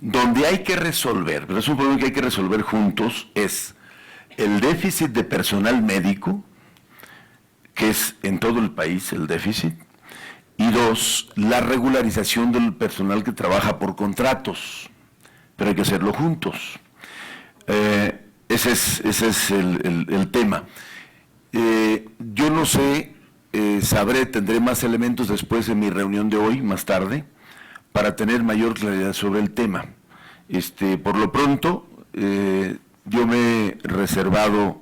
Donde hay que resolver, pero es un problema que hay que resolver juntos, es el déficit de personal médico, que es en todo el país el déficit, y 2, la regularización del personal que trabaja por contratos, pero hay que hacerlo juntos. Ese es el tema. Yo no sé, tendré más elementos después de mi reunión de hoy, más tarde, para tener mayor claridad sobre el tema. Por lo pronto, yo me he reservado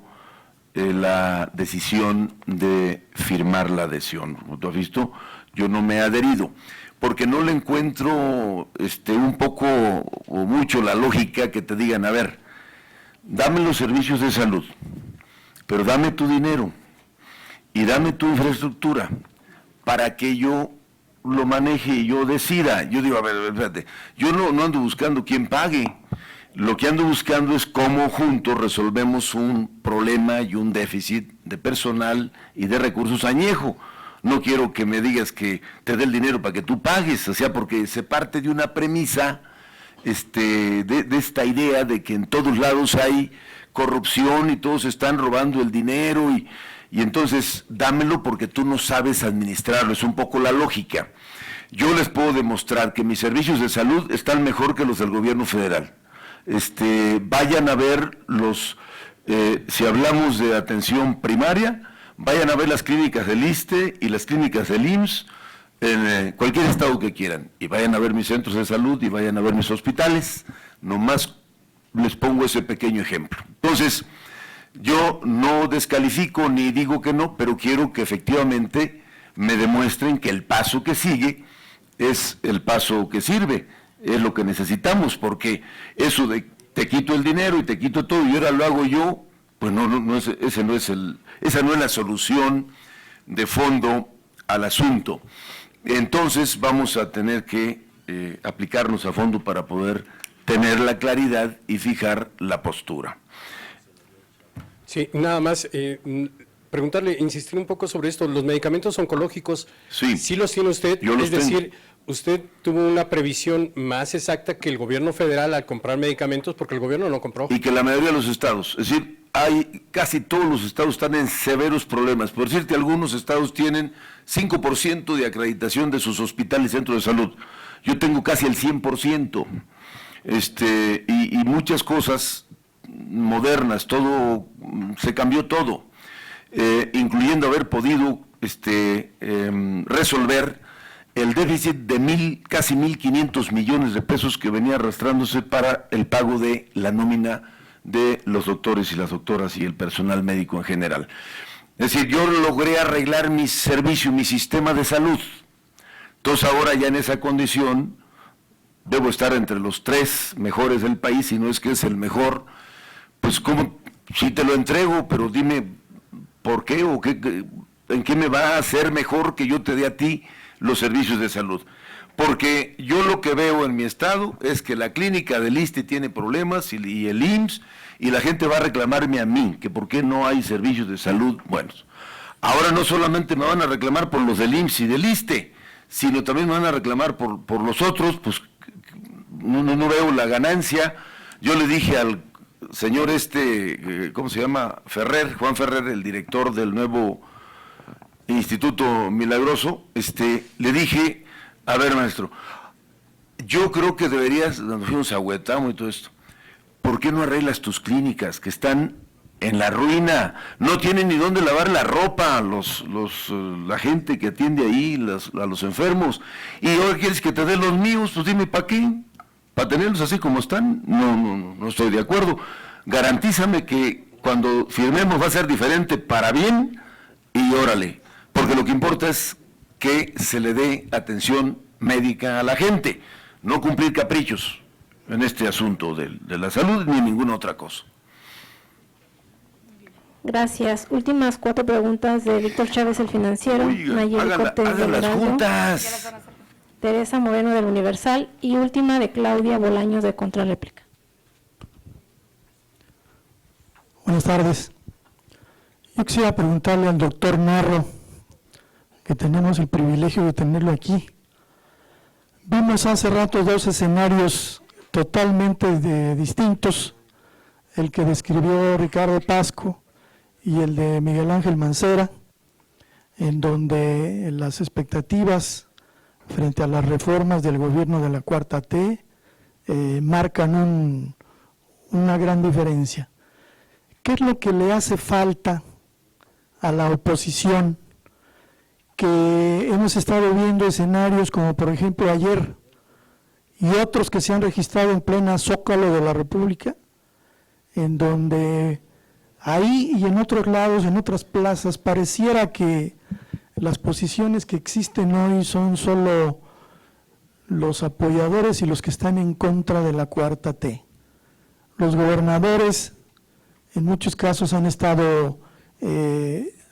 la decisión de firmar la adhesión. Como tú has visto, yo no me he adherido, porque no le encuentro un poco o mucho la lógica que te digan, a ver, dame los servicios de salud, pero dame tu dinero y dame tu infraestructura para que yo lo maneje y yo decida. Yo digo, a ver, espérate, yo no ando buscando quién pague. Lo que ando buscando es cómo juntos resolvemos un problema y un déficit de personal y de recursos añejo. No quiero que me digas que te dé el dinero para que tú pagues, o sea, porque se parte de una premisa de esta idea de que en todos lados hay corrupción y todos están robando el dinero y entonces dámelo porque tú no sabes administrarlo, es un poco la lógica. Yo les puedo demostrar que mis servicios de salud están mejor que los del gobierno federal. Vayan a ver si hablamos de atención primaria, vayan a ver las clínicas del ISSSTE y las clínicas del IMSS en cualquier estado que quieran, y vayan a ver mis centros de salud y vayan a ver mis hospitales, nomás les pongo ese pequeño ejemplo. Entonces, yo no descalifico ni digo que no, pero quiero que efectivamente me demuestren que el paso que sigue es el paso que sirve, es lo que necesitamos, porque eso de te quito el dinero y te quito todo y ahora lo hago yo, pues esa no es la solución de fondo al asunto. Entonces vamos a tener que aplicarnos a fondo para poder tener la claridad y fijar la postura. Sí, nada más preguntarle, insistir un poco sobre esto. Los medicamentos oncológicos, ¿sí los tiene usted? Yo los tengo. Decir, usted tuvo una previsión más exacta que el gobierno federal al comprar medicamentos, porque el gobierno no compró. Y que la mayoría de los estados, es decir, casi todos los estados están en severos problemas. Por decirte, algunos estados tienen 5% de acreditación de sus hospitales y centros de salud. Yo tengo casi el 100%. Y muchas cosas modernas, todo, se cambió todo, incluyendo haber podido resolver el déficit de casi 1.500 millones de pesos que venía arrastrándose para el pago de la nómina de los doctores y las doctoras y el personal médico en general. Es decir, yo logré arreglar mi servicio, mi sistema de salud. Entonces ahora ya en esa condición debo estar entre los 3 mejores del país, si no es que es el mejor. Pues como si te lo entrego, pero dime por qué o en qué me va a hacer mejor que yo te dé a ti los servicios de salud. Porque yo lo que veo en mi estado es que la clínica del ISSSTE tiene problemas y el IMSS, y la gente va a reclamarme a mí, que por qué no hay servicios de salud buenos. Ahora no solamente me van a reclamar por los del IMSS y del ISSSTE, sino también me van a reclamar por los otros, pues no veo la ganancia. Yo le dije al señor ¿cómo se llama? Juan Ferrer, el director del nuevo Instituto Milagroso, le dije, a ver, maestro, yo creo que deberías, cuando fuimos a Huetamo y todo esto, ¿por qué no arreglas tus clínicas que están en la ruina? No tienen ni dónde lavar la ropa la gente que atiende ahí, a los enfermos, y ahora quieres que te dé los míos, pues dime, ¿para qué? ¿Para tenerlos así como están? No estoy de acuerdo. Garantízame que cuando firmemos va a ser diferente para bien y órale, porque lo que importa es que se le dé atención médica a la gente, no cumplir caprichos en este asunto de la salud ni ninguna otra cosa. Gracias. Últimas 4 preguntas de Víctor Chávez, el financiero. Nayeli Cortés del las Heraldo, juntas. Teresa Moreno del Universal y última de Claudia Bolaños de Contrarréplica. Buenas tardes. Yo quisiera preguntarle al doctor Narro, que tenemos el privilegio de tenerlo aquí. Vimos hace rato 2 escenarios totalmente distintos, el que describió Ricardo Pasco y el de Miguel Ángel Mancera, en donde las expectativas frente a las reformas del gobierno de la Cuarta T marcan una gran diferencia. ¿Qué es lo que le hace falta a la oposición? Que hemos estado viendo escenarios como por ejemplo ayer y otros que se han registrado en plena Zócalo de la República, en donde ahí y en otros lados, en otras plazas, pareciera que las posiciones que existen hoy son solo los apoyadores y los que están en contra de la Cuarta T. Los gobernadores en muchos casos han estado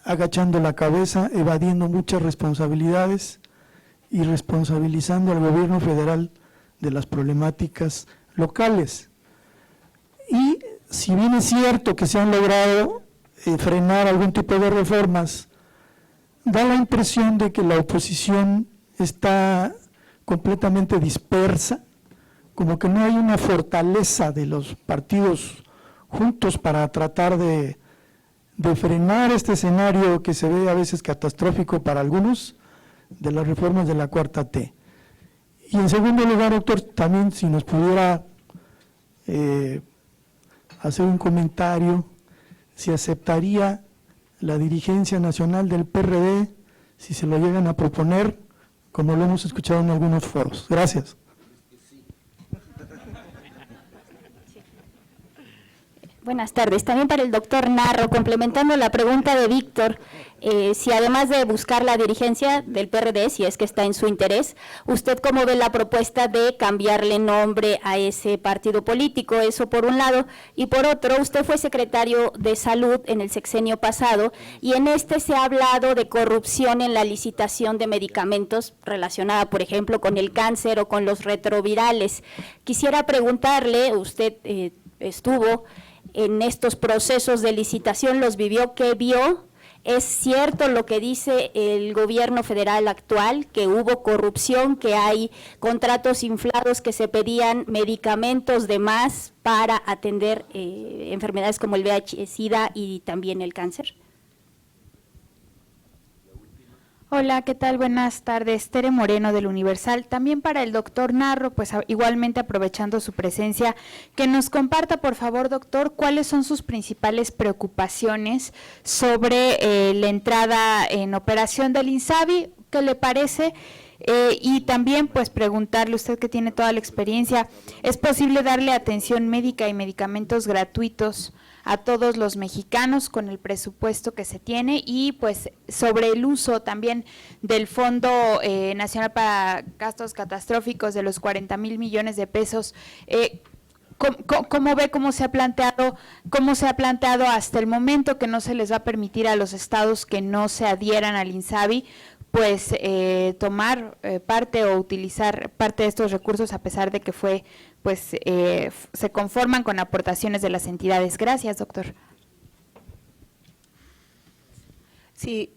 agachando la cabeza, evadiendo muchas responsabilidades y responsabilizando al gobierno federal de las problemáticas locales. Y si bien es cierto que se han logrado frenar algún tipo de reformas, da la impresión de que la oposición está completamente dispersa, como que no hay una fortaleza de los partidos juntos para tratar de frenar este escenario que se ve a veces catastrófico para algunos de las reformas de la Cuarta T. Y en segundo lugar, doctor, también si nos pudiera hacer un comentario, si aceptaría la dirigencia nacional del PRD, si se lo llegan a proponer, como lo hemos escuchado en algunos foros. Gracias. Buenas tardes. También para el doctor Narro, complementando la pregunta de Víctor, si además de buscar la dirigencia del PRD, si es que está en su interés, ¿usted cómo ve la propuesta de cambiarle nombre a ese partido político? Eso por un lado. Y por otro, usted fue secretario de Salud en el sexenio pasado y en este se ha hablado de corrupción en la licitación de medicamentos relacionada, por ejemplo, con el cáncer o con los retrovirales. Quisiera preguntarle, usted estuvo en estos procesos de licitación, los vivió, ¿qué vio? ¿Es cierto lo que dice el gobierno federal actual, que hubo corrupción, que hay contratos inflados, que se pedían medicamentos de más para atender enfermedades como el VIH, SIDA y también el cáncer? Hola, ¿qué tal? Buenas tardes. Tere Moreno del Universal. También para el doctor Narro, pues igualmente aprovechando su presencia, que nos comparta, por favor, doctor, cuáles son sus principales preocupaciones sobre la entrada en operación del INSABI, ¿qué le parece? Y también, pues, preguntarle, usted que tiene toda la experiencia, ¿es posible darle atención médica y medicamentos gratuitos a todos los mexicanos con el presupuesto que se tiene? Y pues sobre el uso también del Fondo Nacional para Gastos Catastróficos de los 40,000 millones de pesos, ¿cómo ve cómo se ha planteado hasta el momento que no se les va a permitir a los estados que no se adhieran al INSABI pues tomar parte o utilizar parte de estos recursos, a pesar de que fue pues se conforman con aportaciones de las entidades? Gracias, doctor. Sí,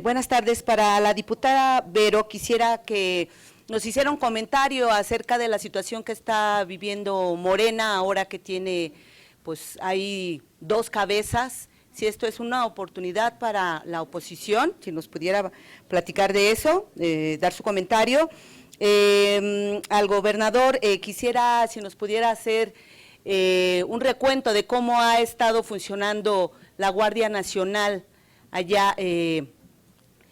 buenas tardes. Para la diputada Vero, quisiera que nos hiciera un comentario acerca de la situación que está viviendo Morena ahora que tiene, pues hay dos cabezas. Si esto es una oportunidad para la oposición, si nos pudiera platicar de eso, dar su comentario. Al gobernador, quisiera si nos pudiera hacer un recuento de cómo ha estado funcionando la Guardia Nacional allá en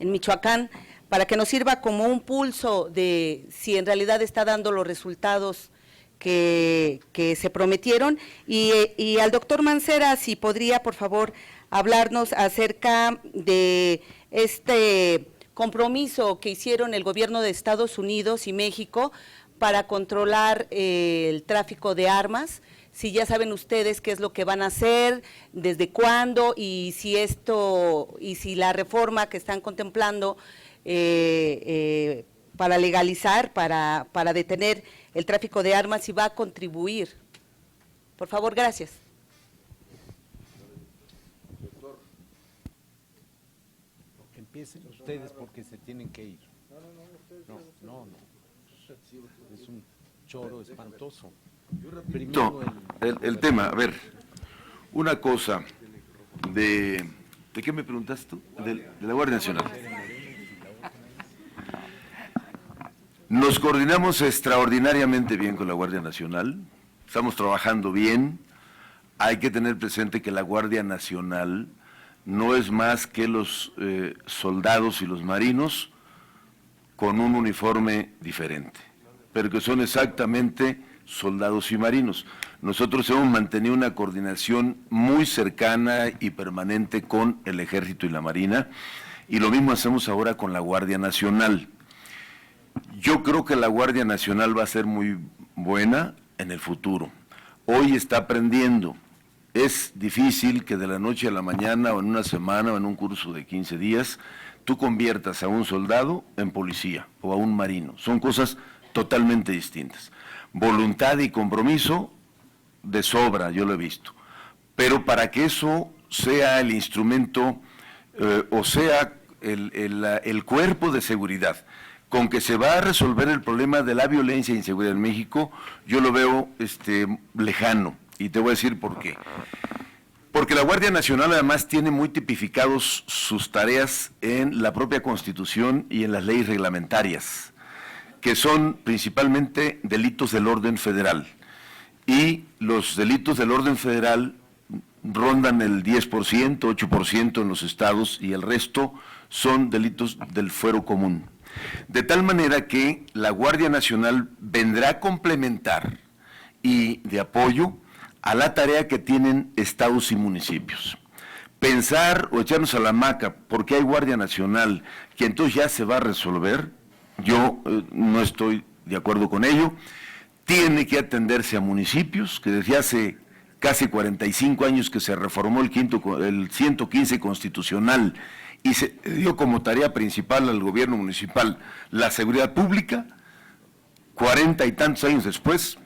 Michoacán, para que nos sirva como un pulso de si en realidad está dando los resultados que se prometieron. Y al doctor Mancera, si podría, por favor, hablarnos acerca de este compromiso que hicieron el gobierno de Estados Unidos y México para controlar el tráfico de armas, si ya saben ustedes qué es lo que van a hacer, desde cuándo, y si la reforma que están contemplando para legalizar, para detener el tráfico de armas, y va a contribuir. Por favor, gracias. Que empiecen ustedes porque se tienen que ir. No. Es un choro espantoso. No, el tema, a ver, una cosa, ¿de qué me preguntaste tú? De la Guardia Nacional. Nos coordinamos extraordinariamente bien con la Guardia Nacional, estamos trabajando bien. Hay que tener presente que la Guardia Nacional no es más que los soldados y los marinos con un uniforme diferente. pero que son exactamente soldados y marinos. Nosotros hemos mantenido una coordinación muy cercana y permanente con el Ejército y la Marina, y lo mismo hacemos ahora con la Guardia Nacional. Yo creo que la Guardia Nacional va a ser muy buena en el futuro. Hoy está aprendiendo. Es difícil que de la noche a la mañana, o en una semana, o en un curso de 15 días, tú conviertas a un soldado en policía o a un marino. Son cosas totalmente distintas. Voluntad y compromiso de sobra, yo lo he visto. Pero para que eso sea el instrumento o sea el cuerpo de seguridad con que se va a resolver el problema de la violencia e inseguridad en México, yo lo veo lejano, y te voy a decir por qué. Porque la Guardia Nacional además tiene muy tipificados sus tareas en la propia Constitución y en las leyes reglamentarias, que son principalmente delitos del orden federal. Y los delitos del orden federal rondan el 10%, 8% en los estados, y el resto son delitos del fuero común. De tal manera que la Guardia Nacional vendrá a complementar y de apoyo a la tarea que tienen estados y municipios. Pensar o echarnos a la hamaca porque hay Guardia Nacional, que entonces ya se va a resolver, yo no estoy de acuerdo con ello. Tiene que atenderse a municipios, que desde hace casi 45 años que se reformó el 115 constitucional y se dio como tarea principal al gobierno municipal la seguridad pública. 40 y tantos años después,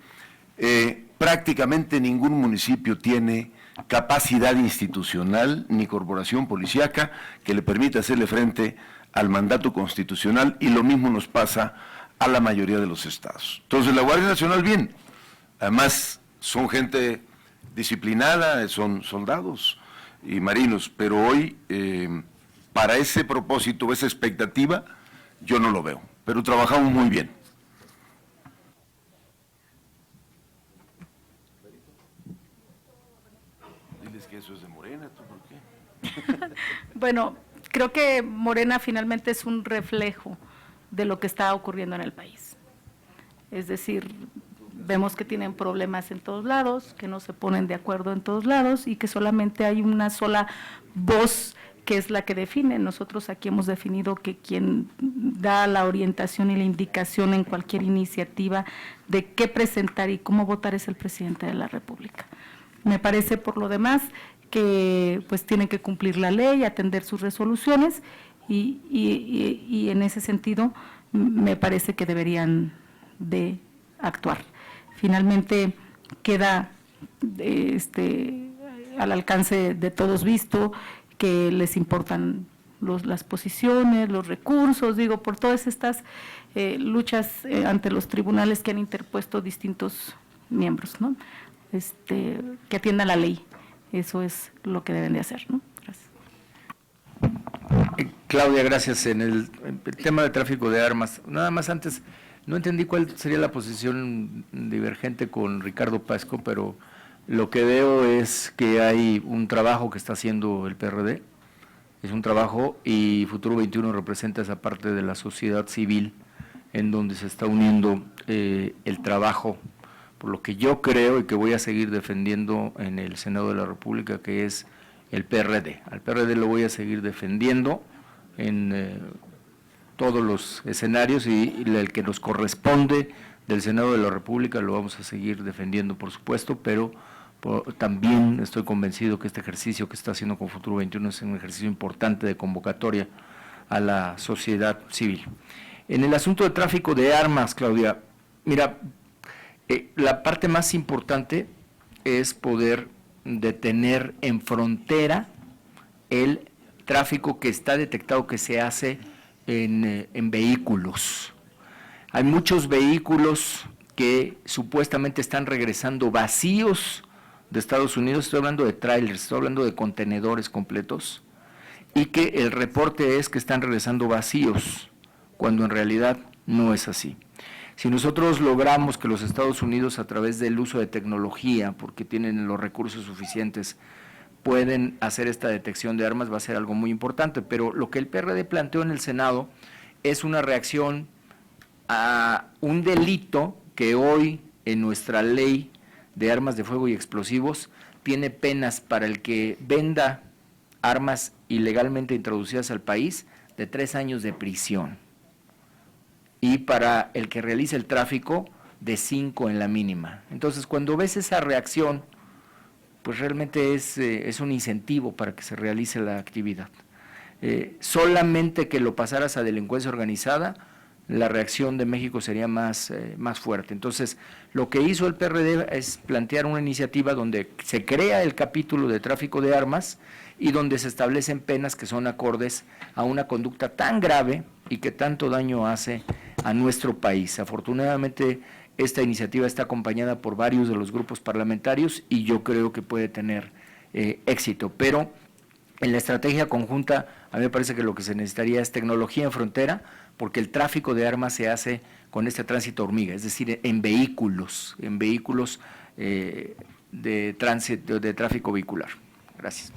prácticamente ningún municipio tiene capacidad institucional ni corporación policíaca que le permita hacerle frente al mandato constitucional, y lo mismo nos pasa a la mayoría de los estados. Entonces la Guardia Nacional, bien, además son gente disciplinada, son soldados y marinos, pero hoy para ese propósito, esa expectativa, yo no lo veo, pero trabajamos muy bien. Diles que eso es de Morena, ¿tú por qué? Bueno, creo que Morena finalmente es un reflejo de lo que está ocurriendo en el país. Es decir, vemos que tienen problemas en todos lados, que no se ponen de acuerdo en todos lados y que solamente hay una sola voz que es la que define. Nosotros aquí hemos definido que quien da la orientación y la indicación en cualquier iniciativa de qué presentar y cómo votar es el presidente de la República. Me parece, por lo demás, que pues tienen que cumplir la ley, atender sus resoluciones y en ese sentido me parece que deberían de actuar. Finalmente queda al alcance de todos visto que les importan las posiciones, los recursos, digo, por todas estas luchas ante los tribunales que han interpuesto distintos miembros, ¿no? Que atiendan la ley. Eso es lo que deben de hacer, ¿no? Gracias. Claudia, gracias. En el tema de tráfico de armas, nada más antes, no entendí cuál sería la posición divergente con Ricardo Pasco, pero lo que veo es que hay un trabajo que está haciendo el PRD, es un trabajo, y Futuro 21 representa esa parte de la sociedad civil en donde se está uniendo el trabajo, por lo que yo creo y que voy a seguir defendiendo en el Senado de la República, que es el PRD. Al PRD lo voy a seguir defendiendo en todos los escenarios, y el que nos corresponde del Senado de la República lo vamos a seguir defendiendo, por supuesto, pero también estoy convencido que este ejercicio que está haciendo con Futuro 21 es un ejercicio importante de convocatoria a la sociedad civil. En el asunto de tráfico de armas, Claudia, mira, la parte más importante es poder detener en frontera el tráfico que está detectado que se hace en vehículos. Hay muchos vehículos que supuestamente están regresando vacíos de Estados Unidos, estoy hablando de trailers, estoy hablando de contenedores completos, y que el reporte es que están regresando vacíos, cuando en realidad no es así. Si nosotros logramos que los Estados Unidos, a través del uso de tecnología, porque tienen los recursos suficientes, pueden hacer esta detección de armas, va a ser algo muy importante. Pero lo que el PRD planteó en el Senado es una reacción a un delito que hoy en nuestra ley de armas de fuego y explosivos tiene penas para el que venda armas ilegalmente introducidas al país de 3 años de prisión, y para el que realice el tráfico de 5 en la mínima. Entonces, cuando ves esa reacción, pues realmente es un incentivo para que se realice la actividad. Solamente que lo pasaras a delincuencia organizada, la reacción de México sería más fuerte. Entonces, lo que hizo el PRD es plantear una iniciativa donde se crea el capítulo de tráfico de armas y donde se establecen penas que son acordes a una conducta tan grave y que tanto daño hace a nuestro país. Afortunadamente, esta iniciativa está acompañada por varios de los grupos parlamentarios y yo creo que puede tener éxito, pero en la estrategia conjunta a mí me parece que lo que se necesitaría es tecnología en frontera, porque el tráfico de armas se hace con este tránsito hormiga, es decir, en vehículos de tráfico vehicular. Gracias.